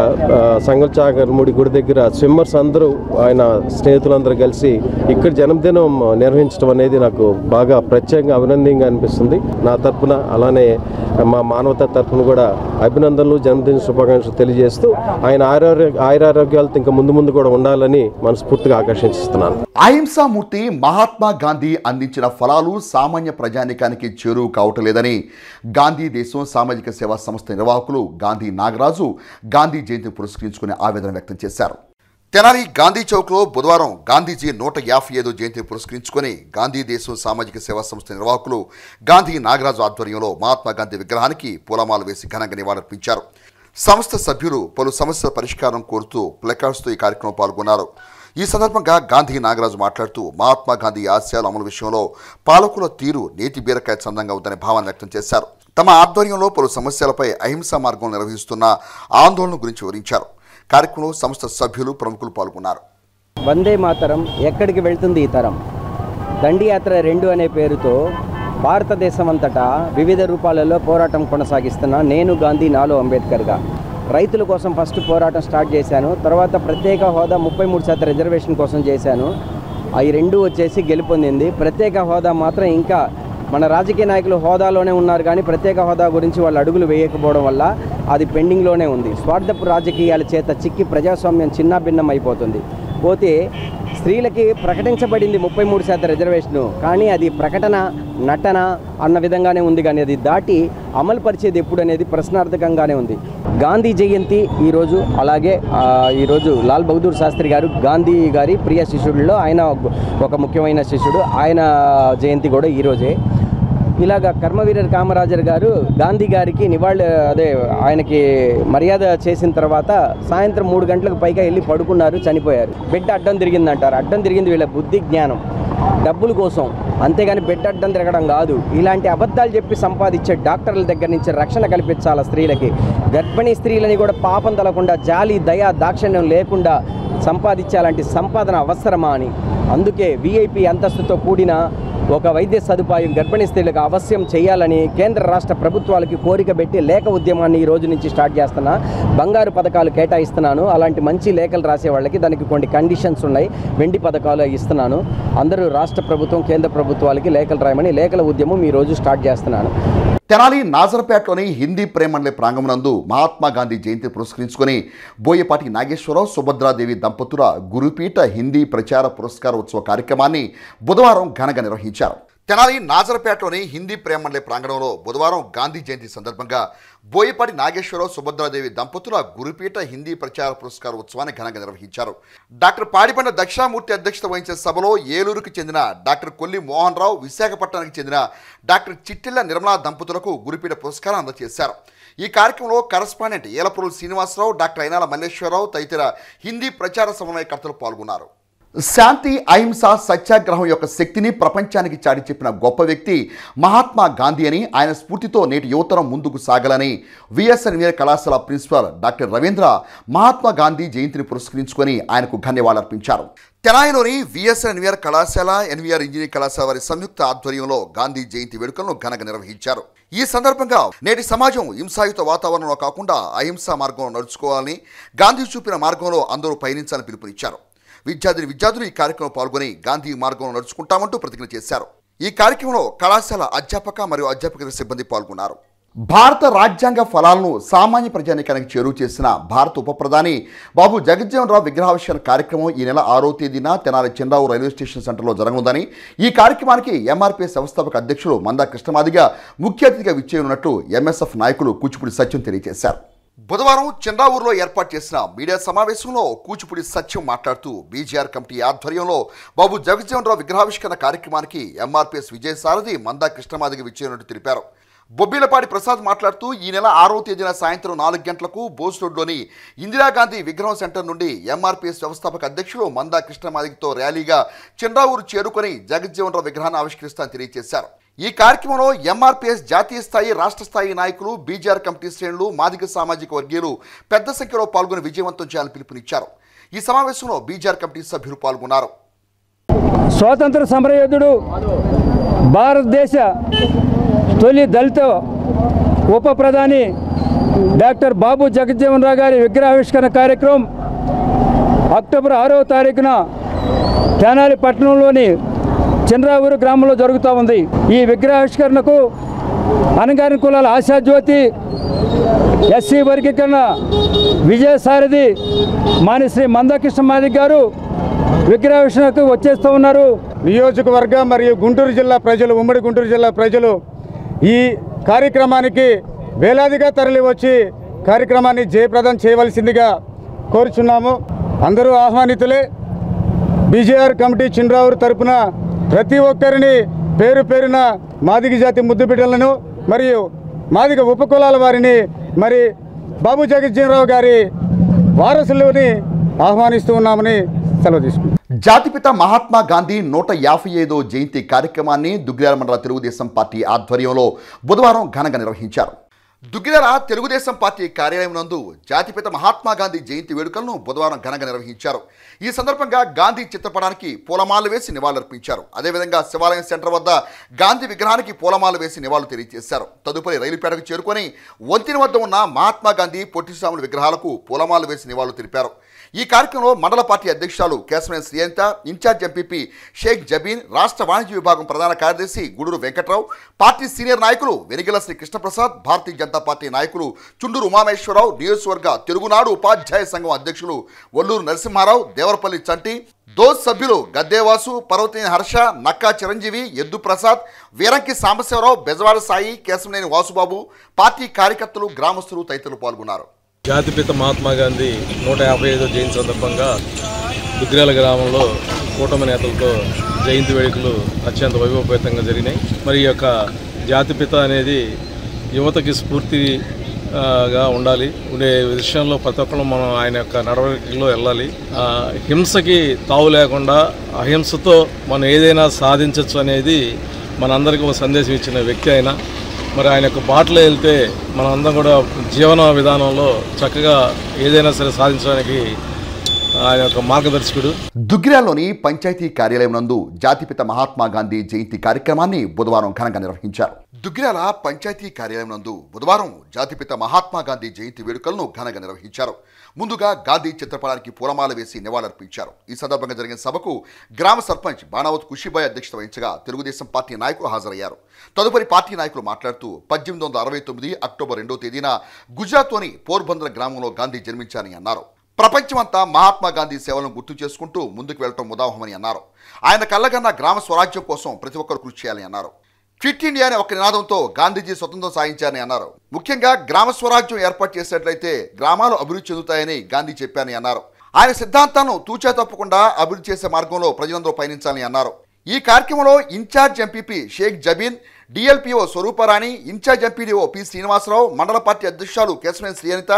సంగల్చాగర్ముడి గుడి దగ్గర స్విమ్మర్స్ అందరూ ఆయన స్నేహితులందరూ కలిసి ఇక్కడ జన్మదినం నిర్వహించడం అనేది నాకు బాగా ప్రత్యేకంగా అభినందనగా అనిపిస్తుంది. నా తరఫున అలానే మా మానవతా తరఫున కూడా అభినందనలు, జన్మదిన శుభాకాంక్షలు తెలియజేస్తూ ఆయన ఆయురారోగ్యాలతో ఇంకా ముందు ముందు కూడా ఉండాలని మనస్ఫూర్తిగా ఆకాంక్షిస్తున్నాను. అహింసామూర్తి మహాత్మా గాంధీ అందించిన ఫలాలు సామాన్య ప్రజానికానికి చేరువు కావటలేదని గాంధీ దేశం సామాజిక సేవా సంస్థ నిర్వాహకులు గాంధీ నాగరాజు గాంధీ జయంతిని పురస్కరించుకుని ఆవేదన వ్యక్తం చేశారు. తెనాలి గాంధీ చౌక్లో బుధవారం గాంధీజీ 155వ జయంతిని పురస్కరించుకుని గాంధీ దేశం సామాజిక సేవా సంస్థ నిర్వాహకులు గాంధీ నాగరాజు ఆధ్వర్యంలో మహాత్మా గాంధీ విగ్రహానికి పూలమాల వేసి ఘనంగా నివాళులర్పించారు. సంస్థ సభ్యులు పలు సమస్యల పరిష్కారం కోరుతూ ప్లకార్డ్స్తో ఈ కార్యక్రమం పాల్గొన్నారు. ఈ సందర్భంగా గాంధీ నాగరాజు మాట్లాడుతూ మహాత్మా గాంధీ ఆశయాల అమలు విషయంలో పాలకుల తీరు నేతి బీరకాయ చందంగా ఉందనే భావన వ్యక్తం చేశారు. తమ ఆధ్వర్యంలో పలు సమస్యలపై అహింసా మార్గం నిర్వహిస్తున్న ఆందోళన గురించి వివరించారు. కార్యక్రమంలో సంస్థ సభ్యులు ప్రముఖులు పాల్గొన్నారు. వందే మాతరం, ఎక్కడికి వెళ్తుంది ఈ తరం, దండియాత్ర 2 అనే పేరుతో భారతదేశం అంతటా వివిధ రూపాలలో పోరాటం కొనసాగిస్తున్న నేను గాంధీ నాలో అంబేద్కర్గా రైతుల కోసం ఫస్ట్ పోరాటం స్టార్ట్ చేశాను. తర్వాత ప్రత్యేక హోదా 33% రిజర్వేషన్ కోసం చేశాను. అవి 2 వచ్చేసి గెలుపొందింది. ప్రత్యేక హోదా మాత్రం ఇంకా మన రాజకీయ నాయకులు హోదాలోనే ఉన్నారు కానీ ప్రత్యేక హోదా గురించి వాళ్ళు అడుగులు వేయకపోవడం వల్ల అది పెండింగ్లోనే ఉంది. స్వార్థపు రాజకీయాల చేత చిక్కి ప్రజాస్వామ్యం చిన్నాభిన్నం అయిపోతుంది. పోతే స్త్రీలకి ప్రకటించబడింది 33% రిజర్వేషను, కానీ అది ప్రకటన, నటన అన్న విధంగానే ఉంది. కానీ అది దాటి అమలు పరిచేది ఎప్పుడు అనేది ప్రశ్నార్థకంగానే ఉంది. గాంధీ జయంతి ఈరోజు, అలాగే ఈరోజు లాల్ బహదూర్ శాస్త్రి గారు గాంధీ గారి ప్రియ శిష్యుడిలో ఆయన ఒక ముఖ్యమైన శిష్యుడు, ఆయన జయంతి కూడా ఈరోజే. ఇలాగ కర్మవీరర్ కామరాజర్ గారు గాంధీ గారికి ఆయనకి మర్యాద చేసిన తర్వాత సాయంత్రం 3 గంటలకు పైగా వెళ్ళి పడుకున్నారు, చనిపోయారు. బిడ్డ అడ్డం తిరిగిందంటారు. అడ్డం తిరిగింది వీళ్ళ బుద్ధి జ్ఞానం, డబ్బుల కోసం, అంతేగాని బిడ్డ అడ్డం తిరగడం కాదు. ఇలాంటి అబద్ధాలు చెప్పి సంపాదించే డాక్టర్ల దగ్గర నుంచి రక్షణ కల్పించాలి స్త్రీలకి. గర్భిణీ స్త్రీలని కూడా పాపం తలకుండా, జాలి, దయ, దాక్షిణ్యం లేకుండా సంపాదించాలంటే సంపాదన అవసరమా అని, అందుకే విఐపి అంతస్తుతో కూడిన ఒక వైద్య సదుపాయం గర్భిణీ స్త్రీలకు అవశ్యం చేయాలని కేంద్ర రాష్ట్ర ప్రభుత్వాలకి కోరిక పెట్టి లేఖ ఉద్యమాన్ని ఈ రోజు నుంచి స్టార్ట్ చేస్తున్నా. బంగారు పథకాలు కేటాయిస్తున్నాను. అలాంటి మంచి లేఖలు రాసే వాళ్ళకి దానికి కొన్ని కండిషన్స్ ఉన్నాయి. వెండి పథకాలు ఇస్తున్నాను. అందరూ రాష్ట్ర ప్రభుత్వం, కేంద్ర ప్రభుత్వాలకి లేఖలు రాయమని లేఖల ఉద్యమం ఈ రోజు స్టార్ట్ చేస్తున్నాను. తెనాలి నాజర్పేటలోని హిందీ ప్రేమండలి ప్రాంగణంనందు మహాత్మా గాంధీ జయంతి పురస్కరించుకుని బోయపాటి నాగేశ్వరరావు, సుభద్రాదేవి దంపతుల గురుపీఠ హిందీ ప్రచార పురస్కార ఉత్సవ కార్యక్రమాన్ని బుధవారం ఘనంగా నిర్వహించారు. తెనాలి నాజర్పేటలోని హిందీ ప్రేమండలి ప్రాంగణంలో బుధవారం గాంధీ జయంతి సందర్భంగా బోయపాటి నాగేశ్వరరావు, సుభద్రాదేవి దంపతుల గురుపీఠ హిందీ ప్రచార పురస్కార ఉత్సవాన్ని ఘనంగా నిర్వహించారు. డాక్టర్ పాడిపండ దక్షిణామూర్తి అధ్యక్షత వహించిన సభలో ఏలూరుకు చెందిన డాక్టర్ కొల్లి మోహన్ రావు, విశాఖపట్నానికి చెందిన డాక్టర్ చిట్టిల్ల నిర్మలా దంపతులకు గురుపీఠ పురస్కారం అందజేశారు. ఈ కార్యక్రమంలో కరస్పాండెంట్ ఏలపురుల శ్రీనివాసరావు, డాక్టర్ అయినాల మల్లేశ్వరరావు తదితర హిందీ ప్రచార సమన్వయకర్తలు పాల్గొన్నారు. శాంతి, అహింస, సత్యాగ్రహం యొక్క శక్తిని ప్రపంచానికి చాటి చెప్పిన గొప్ప వ్యక్తి మహాత్మా గాంధీ అని, ఆయన స్ఫూర్తితో నేటి యువతరం ముందుకు సాగాలని విఎస్ఎన్విఆర్ కళాశాల ప్రిన్సిపాల్ డాక్టర్ రవీంద్ర మహాత్మా గాంధీ జయంతిని పురస్కరించుకొని ఆయనకు ధన్యవాదాలర్పించారు. తెనాలిలోని విఎస్ఎన్విఆర్ కళాశాల, ఎన్విఆర్ ఇంజనీరింగ్ కళాశాల వారి సంయుక్త ఆధ్వర్యంలో గాంధీ జయంతి వేడుకలను ఘనంగా నిర్వహించారు. ఈ సందర్భంగా నేటి సమాజం హింసాయుత వాతావరణంలో కాకుండా అహింసా మార్గంలో నడుచుకోవాలని, గాంధీ చూపిన మార్గంలో అందరూ పయనించాలని పిలుపునిచ్చారు. విద్యార్థులు ఈ కార్యక్రమంలో పాల్గొని గాంధీ మార్గంలో నడుచుకుంటామంటూ ప్రతిజ్ఞ చేశారు. ఈ కార్యక్రమంలో కళాశాల అధ్యాపక మరియు అధ్యాపక సిబ్బంది పాల్గొన్నారు. భారత రాజ్యాంగ ఫలాలను సామాన్య ప్రజానీకానికి చేరువ చేసిన భారత ఉప ప్రధాని బాబు జగజ్జీవన్ రావు విగ్రహావిష్కరణ కార్యక్రమం ఈ నెల 6వ తేదీన తెనాలి చెండావు రైల్వే స్టేషన్ సెంటర్లో జరగనుందని, ఈ కార్యక్రమానికి ఎంఆర్పీఎస్ వ్యవస్థాపక అధ్యక్షులు మందా కృష్ణమాదిగా ముఖ్య అతిథిగా విచ్చేయనున్నట్లు ఎంఎస్ఎఫ్ నాయకులు కూచిపూడి సత్యం తెలియజేశారు. బుధవారం చంద్రావూరులో ఏర్పాటు చేసిన మీడియా సమావేశంలో కూచిపూడి సత్యం మాట్లాడుతూ బీజేఆర్ కమిటీ ఆధ్వర్యంలో బాబు జగజ్జీవన్ రావు విగ్రహావిష్కరణ కార్యక్రమానికి ఎంఆర్పీఎస్ విజయసారథి, మందా కృష్ణమాదిగా విచ్చేయనున్నట్టు తెలిపారు. బొబ్బిలపాటి ప్రసాద్ మాట్లాడుతూ ఈ నెల 6వ తేదీన సాయంత్రం 4 గంటలకు బోస్ రోడ్లోని ఇందిరాగాంధీ విగ్రహం సెంటర్ నుండి ఎంఆర్పీఎస్ వ్యవస్థాపక అధ్యక్షులు మందా కృష్ణమాదిగతో ర్యాలీగా చంద్రావూరు చేరుకొని జగజ్జీవన్ రావు విగ్రహాన్ని ఆవిష్కరిస్తానని తెలియజేశారు. ఈ కార్యక్రమంలో ఎంఆర్పీఎస్ జాతీయ స్థాయి, రాష్ట్ర స్థాయి నాయకులు, బీజేఆర్ కమిటీ శ్రేణులు, మాదిగ సామాజిక వర్గీయులు పెద్ద సంఖ్యలో పాల్గొని విజయవంతం చేయాలని పిలుపునిచ్చారు. ఈ సమావేశంలో బీజేఆర్ కమిటీ సభ్యులు పాల్గొన్నారు. స్వాతంత్ర సమరయోధుడు, భారతదేశ తొలి దళిత ఉప ప్రధాని డాక్టర్ బాబు జగజ్జీవన్ రావు గారి విగ్రహావిష్కరణ కార్యక్రమం అక్టోబర్ 6వ తారీఖున తెనాలి పట్టణంలోని చిన్నరావూరు గ్రామంలో జరుగుతూ ఉంది. ఈ విగ్రహావిష్కరణకు అణగారిన కులాల ఆశాజ్యోతి, ఎస్సీ వర్గీకరణ విజయసారథి మానిశ్రీ మందాకృష్ణ మాదిక్ గారు విగ్రహావిష్కరణకు వచ్చేస్తూ ఉన్నారు. నియోజకవర్గ మరియు గుంటూరు జిల్లా ప్రజలు, ఉమ్మడి గుంటూరు జిల్లా ప్రజలు ఈ కార్యక్రమానికి వేలాదిగా తరలి వచ్చి కార్యక్రమాన్ని జయప్రదం చేయవలసిందిగా కోరుచున్నాము. అందరూ ఆహ్వానితులే. బీజేఆర్ కమిటీ చిన్నరావూరు తరపున ప్రతి ఒక్కరిని పేరు పేరున మాదిగ జాతి ముద్దుబిడ్డలను మరియు మాదిగ ఉపకులాల వారిని మరి బాబు జగజ్జీవన్ గారి వారసులని ఆహ్వానిస్తూ ఉన్నామని సెలవు తీసుకుంటాం. జాతిపిత మహాత్మా గాంధీ 155వ జయంతి కార్యక్రమాన్ని దుగ్గిరాల మండల తెలుగుదేశం పార్టీ ఆధ్వర్యంలో బుధవారం ఘనంగా నిర్వహించారు. దుగ్గిరాల తెలుగుదేశం పార్టీ కార్యాలయం నందు జాతిపిత మహాత్మా గాంధీ జయంతి వేడుకలను బుధవారం ఘనంగా నిర్వహించారు. ఈ సందర్భంగా గాంధీ చిత్రపటానికి పూలమాలలు వేసి నివాళులర్పించారు. అదేవిధంగా శివాలయం సెంటర్ వద్ద గాంధీ విగ్రహానికి పూలమాలలు వేసి నివాళులు తెలియజేశారు. తదుపరి రైలుపేటకు చేరుకొని వంతెన వద్ద ఉన్న మహాత్మా గాంధీ పొట్టిస్వాముల విగ్రహాలకు పూలమాలలు వేసి నివాళులు తెలిపారు. ఈ కార్యక్రమంలో మండల పార్టీ అధ్యక్షురాలు కేశవనేని శ్రీయంత, ఇన్ఛార్జ్ ఎంపీపీ షేక్ జబీన్, రాష్ట్ర వాణిజ్య విభాగం ప్రధాన కార్యదర్శి గూడూరు వెంకట్రావు, పార్టీ సీనియర్ నాయకులు వెనిగెల శ్రీ కృష్ణప్రసాద్, భారతీయ జనతా పార్టీ నాయకులు చుండూరు ఉమామేశ్వరరావు, నియోజకవర్గ తెలుగునాడు ఉపాధ్యాయ సంఘం అధ్యక్షులు వల్లూరు నరసింహారావు, దేవరపల్లి చంటి, దోస్ సభ్యులు గద్దేవాసు, పర్వతేని హర్ష, నక్కా చిరంజీవి, ఎద్దు ప్రసాద్, వీరంకి సాంబశివరావు, బెజవాడ సాయి, కేశవనేని వాసుబాబు, పార్టీ కార్యకర్తలు, గ్రామస్తులు తదితరులు పాల్గొన్నారు. జాతిపిత మహాత్మా గాంధీ 155వ జయంతి సందర్భంగా దుగ్గిరాల గ్రామంలో కూటమి నేతలతో జయంతి వేడుకలు అత్యంత వైభవపేతంగా జరిగినాయి. మరి ఈ యొక్క జాతిపిత అనేది యువతకి స్ఫూర్తిగా ఉండాలి. ఉండే విషయంలో ప్రతి ఒక్కరు మనం ఆయన యొక్క నడవడికలో వెళ్ళాలి. హింసకి తావు లేకుండా అహింసతో మనం ఏదైనా సాధించవచ్చు అనేది మనందరికీ ఒక సందేశం ఇచ్చిన వ్యక్తి అయినా. మరి ఆయన యొక్క బాటలో వెళ్తే మనందరం కూడా జీవన విధానంలో చక్కగా ఏదైనా సరే సాధించడానికి ఆయన యొక్క మార్గదర్శకుడు. దుగ్గిరాల్లోని పంచాయతీ కార్యాలయం నందు జాతిపిత మహాత్మా గాంధీ జయంతి కార్యక్రమాన్ని బుధవారం ఘనంగా నిర్వహించారు. దుగ్గిరాల పంచాయతీ కార్యాలయం నందు బుధవారం జాతిపిత మహాత్మా గాంధీ జయంతి వేడుకలను ఘనంగా నిర్వహించారు. ముందుగా గాంధీ చిత్రపటానికి పూలమాల వేసి నివాళులర్పించారు. ఈ సందర్భంగా జరిగిన సభకు గ్రామ సర్పంచ్ బాణావత్ ఖుషీబాయ్ అధ్యక్షత వహించగా తెలుగుదేశం పార్టీ నాయకులు హాజరయ్యారు. తదుపరి పార్టీ నాయకులు మాట్లాడుతూ 1869 అక్టోబర్ 2వ తేదీన గుజరాత్లోని పోర్బందర్ గ్రామంలో గాంధీ జన్మించారని అన్నారు. ప్రపంచమంతా మహాత్మా గాంధీ సేవలను గుర్తు చేసుకుంటూ ముందుకు వెళ్లడం ముదావహమని అన్నారు. ఆయన కళ్ళగన్న గ్రామ స్వరాజ్యం కోసం ప్రతి ఒక్కరు కృషి చేయాలని అన్నారు. క్విట్ ఇండియా అనే ఒక నినాదంతో గాంధీజీ స్వతంత్రం సాధించారని అన్నారు. ముఖ్యంగా గ్రామ స్వరాజ్యం ఏర్పాటు చేసినట్లయితే గ్రామాలు అభివృద్ధి చెందుతాయని గాంధీ చెప్పారని అన్నారు. ఆయన సిద్ధాంతాలను తూచా తప్పకుండా అభివృద్ధి చేసే మార్గంలో ప్రజలందరూ పయనించాలని అన్నారు. ఈ కార్యక్రమంలో incharge MPP Shaik Jabeen, DLPO Swaruparani, incharge MPDO P Srinivasarao, మండల పార్టీ అధ్యక్షులు కేశవనేని శ్రీయనిత,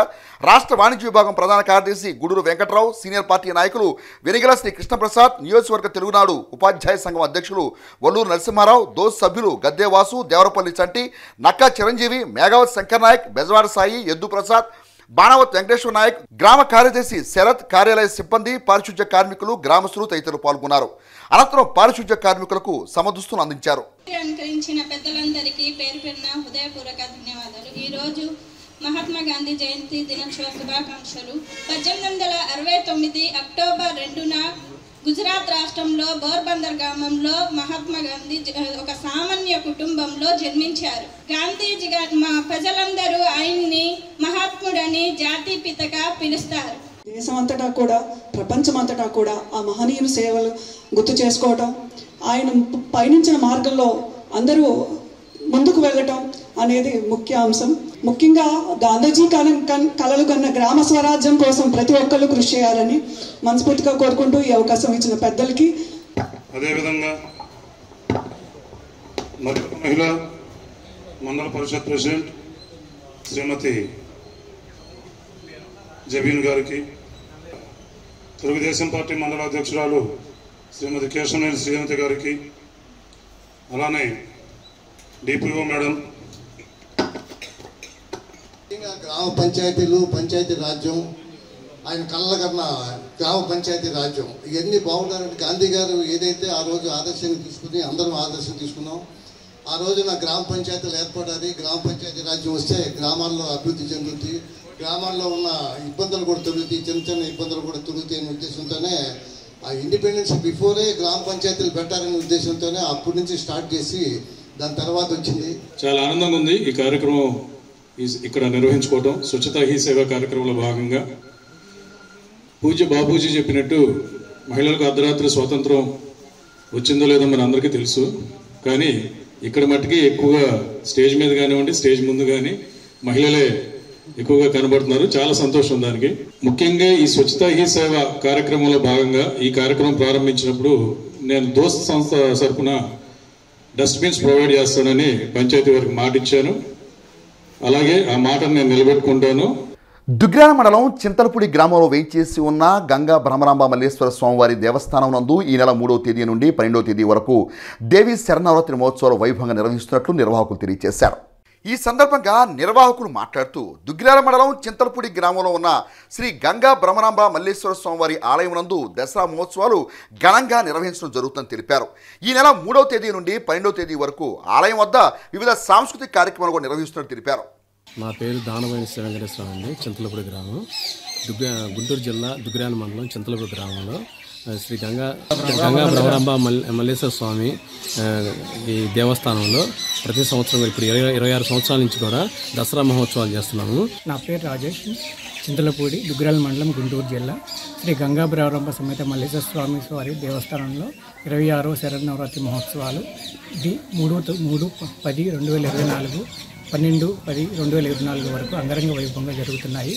రాష్ట్ర వాణిజ్య విభాగం ప్రధాన కార్యదర్శి గూడూరు వెంకట్రావు, సీనియర్ పార్టీ నాయకులు వెనిగెల శ్రీ కృష్ణప్రసాద్, నియోజకవర్గ తెలుగునాడు ఉపాధ్యాయ సంఘం అధ్యక్షులు వల్లూరు నరసింహారావు, దోస్ సభ్యులు గద్దేవాసు, దేవరపల్లి చంటి, నక్కా చిరంజీవి, మేఘావత్ శంకర్ నాయక్, బెజవాడ సాయి, ఎద్దు ప్రసాద్, బాణావత్ వెంకటేశ్వర నాయక్, గ్రామ కార్యదర్శి శరత్, కార్యాలయ సిబ్బంది, పారిశుధ్య కార్మికులు, గ్రామస్తులు తదితరులు పాల్గొన్నారు. అనంతరం పారిశుధ్య కార్మికులకు సమదుస్తులు అందించారు. అలంకరించిన పెద్దలందరికీ పేరు పేరున హృదయపూర్వక ధన్యవాదాలు. ఈరోజు మహాత్మా గాంధీ జయంతి దినోత్సవ శుభాకాంక్షలు. 1869 అక్టోబర్ 2న గుజరాత్ రాష్ట్రంలో పోర్బందర్ గ్రామంలో మహాత్మా గాంధీ ఒక సామాన్య కుటుంబంలో జన్మించారు. గాంధీజీ మా ప్రజలందరూ ఆయన్ని మహాత్ముడని జాతిపితగా పిలుస్తారు. దేశమంతటా కూడా ప్రపంచమంతటా కూడా ఆ మహనీయుల సేవలు గుర్తు చేసుకోవటం, ఆయన పయనించిన మార్గంలో అందరూ ముందుకు వెళ్ళటం అనేది ముఖ్య అంశం. ముఖ్యంగా గాంధీజీ కలలు కన్న గ్రామ స్వరాజ్యం కోసం ప్రతి ఒక్కళ్ళు కృషి చేయాలని మనస్ఫూర్తిగా కోరుకుంటూ ఈ అవకాశం ఇచ్చిన పెద్దలకి, అదేవిధంగా మహిళా మండల పరిషత్ ప్రెసిడెంట్ శ్రీమతి జబీన్ గారికి, తెలుగుదేశం పార్టీ మండల అధ్యక్షురాలు శ్రీమతి కేశవనేని శ్రీయంతి గారికి, అలానే డిపిఓ మేడం, గ్రామ పంచాయతీలు, పంచాయతీ రాజ్యం, ఆయన కళ్ళ కన్నా గ్రామ పంచాయతీ రాజ్యం ఇవన్నీ బాగుండాలంటే గాంధీ గారు ఏదైతే ఆ రోజు ఆదర్శాన్ని తీసుకుని అందరం ఆదర్శం తీసుకున్నాం, ఆ రోజున గ్రామ పంచాయతీలు ఏర్పడాలి, గ్రామ పంచాయతీ రాజ్యం వస్తే గ్రామాల్లో అభివృద్ధి చెందుతుంది, గ్రామాల్లో ఉన్న ఇబ్బందులు కూడా తొలుగుతాయి, చిన్న చిన్న ఇబ్బందులు కూడా తొలుగుతాయి అనే ఉద్దేశంతోనే ఆ ఇండిపెండెన్స్ బిఫోరే గ్రామ పంచాయతీలు పెట్టాలనే ఉద్దేశంతోనే అప్పటి నుంచి స్టార్ట్ చేసి దాని తర్వాత వచ్చింది. చాలా ఆనందంగా ఉంది ఈ కార్యక్రమం ఇక్కడ నిర్వహించుకోవడం. స్వచ్ఛతా హీ సేవ కార్యక్రమంలో భాగంగా పూజ్య బాపూజీ చెప్పినట్టు మహిళలకు అర్ధరాత్రి స్వాతంత్రం వచ్చిందో లేదో మన అందరికీ తెలుసు. కానీ ఇక్కడ మట్టుకి ఎక్కువగా స్టేజ్ మీద కానివ్వండి, స్టేజ్ ముందు కానీ మహిళలే ఎక్కువగా కనబడుతున్నారు. చాలా సంతోషం దానికి. ముఖ్యంగా ఈ స్వచ్ఛతా హీ సేవ కార్యక్రమంలో భాగంగా ఈ కార్యక్రమం ప్రారంభించినప్పుడు నేను దోస్త్ సంస్థ తరపున డస్ట్బిన్స్ ప్రొవైడ్ చేస్తానని పంచాయతీ వారికి మాట ఇచ్చాను. అలాగే ఆ మాటను నేను నిలబెట్టుకుంటాను. దుగ్రాల మండలం చింతలపూడి గ్రామంలో వేయించేసి ఉన్న గంగా భ్రమరాంబ మల్లేశ్వర స్వామివారి దేవస్థానం నందు ఈ నెల 3వ తేదీ నుండి 12వ తేదీ వరకు దేవీ శరన్నవరాత్రి మహోత్సవాలు వైభవంగా నిర్వహిస్తున్నట్లు నిర్వాహకులు తెలియజేశారు. ఈ సందర్భంగా నిర్వాహకులు మాట్లాడుతూ దుగ్రాల మండలం చింతలపూడి గ్రామంలో ఉన్న శ్రీ గంగా భ్రమరాంబ మల్లేశ్వర స్వామివారి ఆలయం నందు దసరా మహోత్సవాలు ఘనంగా నిర్వహించడం జరుగుతుందని తెలిపారు. ఈ నెల 3వ తేదీ నుండి 12వ తేదీ వరకు ఆలయం వద్ద వివిధ సాంస్కృతిక కార్యక్రమాలు కూడా నిర్వహిస్తున్నట్టు తెలిపారు. నా పేరు దానమైన శ్రీ వెంకటేశ్వర అండి. చింతలపూడి గ్రామం, గుంటూరు జిల్లా దుగ్రాల మండలం చింతలపూడి గ్రామంలో శ్రీ గంగా భ్రమరాంబ మల్లేశ్వర స్వామి ఈ దేవస్థానంలో ప్రతి సంవత్సరం ఇప్పుడు 26 సంవత్సరాల నుంచి కూడా దసరా మహోత్సవాలు చేస్తున్నాము. నా పేరు రాజేష్, చింతలపూడి దుగ్రాల మండలం గుంటూరు జిల్లా శ్రీ గంగా భ్రమరాంబ సమేత మల్లేశ్వర స్వామి వారి దేవస్థానంలో 26వ శరన్నవరాత్రి మహోత్సవాలు ఇది 3/10/2024 12/10/2024 వరకు అంగరంగ వైభవంగా జరుగుతున్నాయి.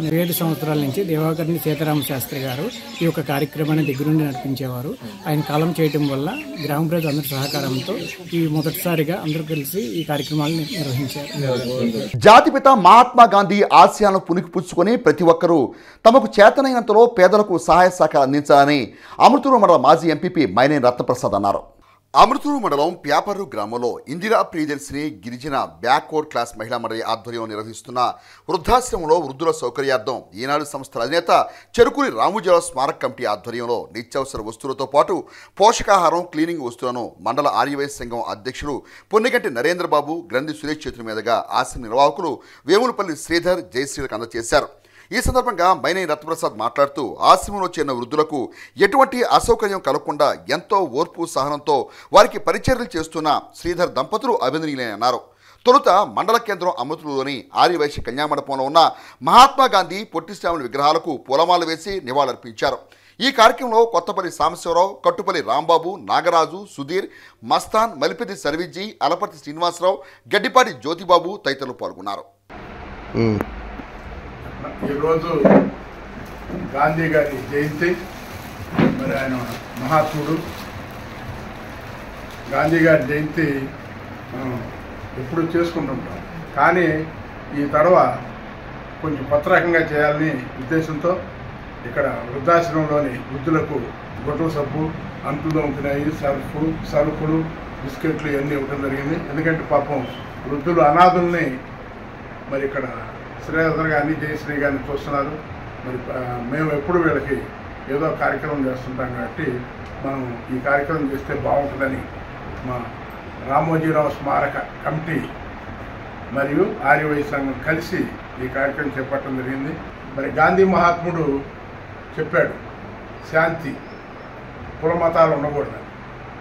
7 సంవత్సరాల నుంచి దేవాకర్ణి సీతారామ శాస్త్రి గారు ఈ యొక్క కార్యక్రమాన్ని దగ్గరుండి నడిపించేవారు. ఆయన కాలం చేయటం వల్ల గ్రామ ప్రజలందరి సహకారంతో ఈ మొదటిసారిగా అందరూ కలిసి ఈ కార్యక్రమాలను నిర్వహించారు. జాతిపిత మహాత్మా గాంధీ ఆశయాలను పుణికిపుచ్చుకొని ప్రతి ఒక్కరూ తమకు చేతనైనంతలో పేదలకు సహాయ సహకారాలు అందించాలని అమృతూరు మండల మాజీ ఎంపీపీ మైనేని రత్నప్రసాద్ అన్నారు. అమృతూరు మండలం ప్యాపర్రు గ్రామంలో ఇందిరా ప్రియదర్శిని గిరిజన బ్యాక్వర్డ్ క్లాస్ మహిళా మండలి ఆధ్వర్యంలో నిర్వహిస్తున్న వృద్ధాశ్రమంలో వృద్ధుల సౌకర్యార్థం ఈనాడు సంస్థల అధినేత చెరుకూరి రాముజీరావు స్మారక కమిటీ ఆధ్వర్యంలో నిత్యావసర వస్తువులతో పాటు పోషకాహారం, క్లీనింగ్ వస్తువులను మండల ఆర్యవైశ్య సంఘం అధ్యక్షుడు పొన్నిగంటి నరేంద్రబాబు, గ్రంథి సురేష్ చేతుల మీదుగా ఆశ్రమ నిర్వాహకులు వేములపల్లి శ్రీధర్, జయశ్రీలకు అందజేశారు. ఈ సందర్భంగా మైనేని రత్నప్రసాద్ మాట్లాడుతూ ఆశ్రమంలో చేరిన వృద్ధులకు ఎటువంటి అసౌకర్యం కలగకుండా ఎంతో ఓర్పు సహనంతో వారికి పరిచర్యలు చేస్తున్న శ్రీధర్ దంపతులు అభినందనీయులని అన్నారు. తొలుత మండల కేంద్రం అమృతూరులోని ఆర్యవైశ్య కన్యామండపంలో ఉన్న మహాత్మా గాంధీ పొట్టిశ్రాముల విగ్రహాలకు పూలమాల వేసి నివాళులర్పించారు. ఈ కార్యక్రమంలో కొత్తపల్లి సాంబశివరావు, కట్టుపల్లి రాంబాబు, నాగరాజు, సుధీర్, మస్తాన్, మలిపెద్ది సర్విజీ, అలపర్తి శ్రీనివాసరావు, గడ్డిపాటి జ్యోతిబాబు తదితరులు పాల్గొన్నారు. ఈరోజు గాంధీ గారి జయంతి. మరి ఆయన మహాత్ముడు. గాంధీ గారి జయంతి మనం ఎప్పుడు చేసుకుంటుంటాం, కానీ ఈ తడవ కొంచెం కొత్త రకంగా చేయాలని ఉద్దేశంతో ఇక్కడ వృద్ధాశ్రమంలోని వృద్ధులకు గొట్టల సబ్బు, అంట్లు దొంకుతున్నాయి, సరుకులు, బిస్కెట్లు ఇవన్నీ ఇవ్వడం జరిగింది. ఎందుకంటే పాపం వృద్ధులు అనాథుల్ని మరి ఇక్కడ శ్రీధర్ గారిని, జయశ్రీ గారిని చూస్తున్నారు. మరి మేము ఎప్పుడు వీళ్ళకి ఏదో కార్యక్రమం చేస్తుంటాం కాబట్టి మనం ఈ కార్యక్రమం చేస్తే బాగుంటుందని మా రామోజీరావు స్మారక కమిటీ మరియు ఆర్యవైశ్య సంఘం కలిసి ఈ కార్యక్రమం చేపట్టడం జరిగింది. మరి గాంధీ మహాత్ముడు చెప్పాడు శాంతి, కుల మతాలు ఉండకూడదు.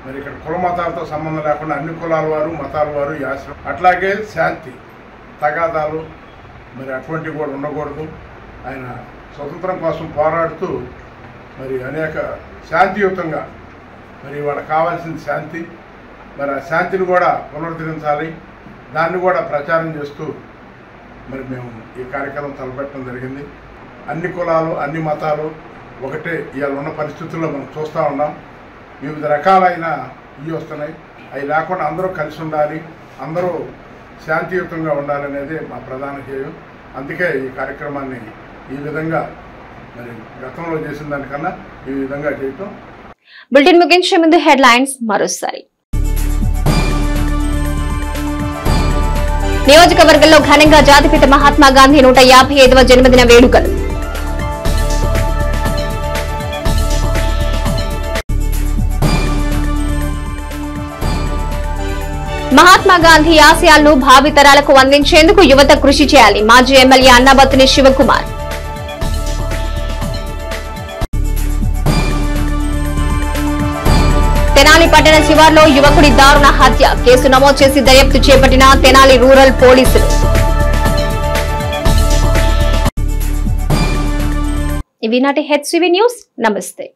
మరి ఇక్కడ కుల మతాలతో సంబంధం లేకుండా అన్ని కులాల వారు, మతాల వారు ఈ ఆశ్రమం. అట్లాగే శాంతి, తగాదాలు మరి అటువంటివి కూడా ఉండకూడదు. ఆయన స్వతంత్రం కోసం పోరాడుతూ మరి అనేక శాంతియుతంగా మరి వాళ్ళకి కావాల్సిన శాంతి, మరి ఆ శాంతిని కూడా పునరుద్ధరించాలి, దాన్ని కూడా ప్రచారం చేస్తూ మరి మేము ఈ కార్యక్రమం తలపెట్టడం జరిగింది. అన్ని కులాలు, అన్ని మతాలు ఒకటే ఇవాళ ఉన్న పరిస్థితుల్లో మనం చూస్తూ ఉన్నాం. వివిధ రకాలైన ఇవి వస్తున్నాయి. అవి లేకుండా అందరూ కలిసి ఉండాలి, అందరూ శాంతియుతంగా ఉండాలనేది మా ప్రధాన ధ్యేయం. అందుకే ఈ కార్యక్రమాన్ని ఈ విధంగా మరి గతంలో చేసిన దానికన్నా ఈ విధంగా చేయటం. బులెటిన్ ముగించే ముందు హెడ్లైన్స్ మరోసారి. నియోజకవర్గంలో ఘనంగా జాతిపిత మహాత్మా గాంధీ 155వ జన్మదిన వేడుకలు. మహాత్మా గాంధీ ఆశయాలను భావితరాలకు అందించేందుకు యువత కృషి చేయాలి. మాజీ ఎమ్మెల్యే అన్నాబత్తుని శివకుమార్. తెనాలి పట్టణ శివార్లో యువకుడి దారుణ హత్య. కేసు నమోదు చేసి దర్యాప్తు చేపట్టిన తెనాలి రూరల్ పోలీసులు. ఇవి నాటి హెచ్సివి న్యూస్. నమస్తే.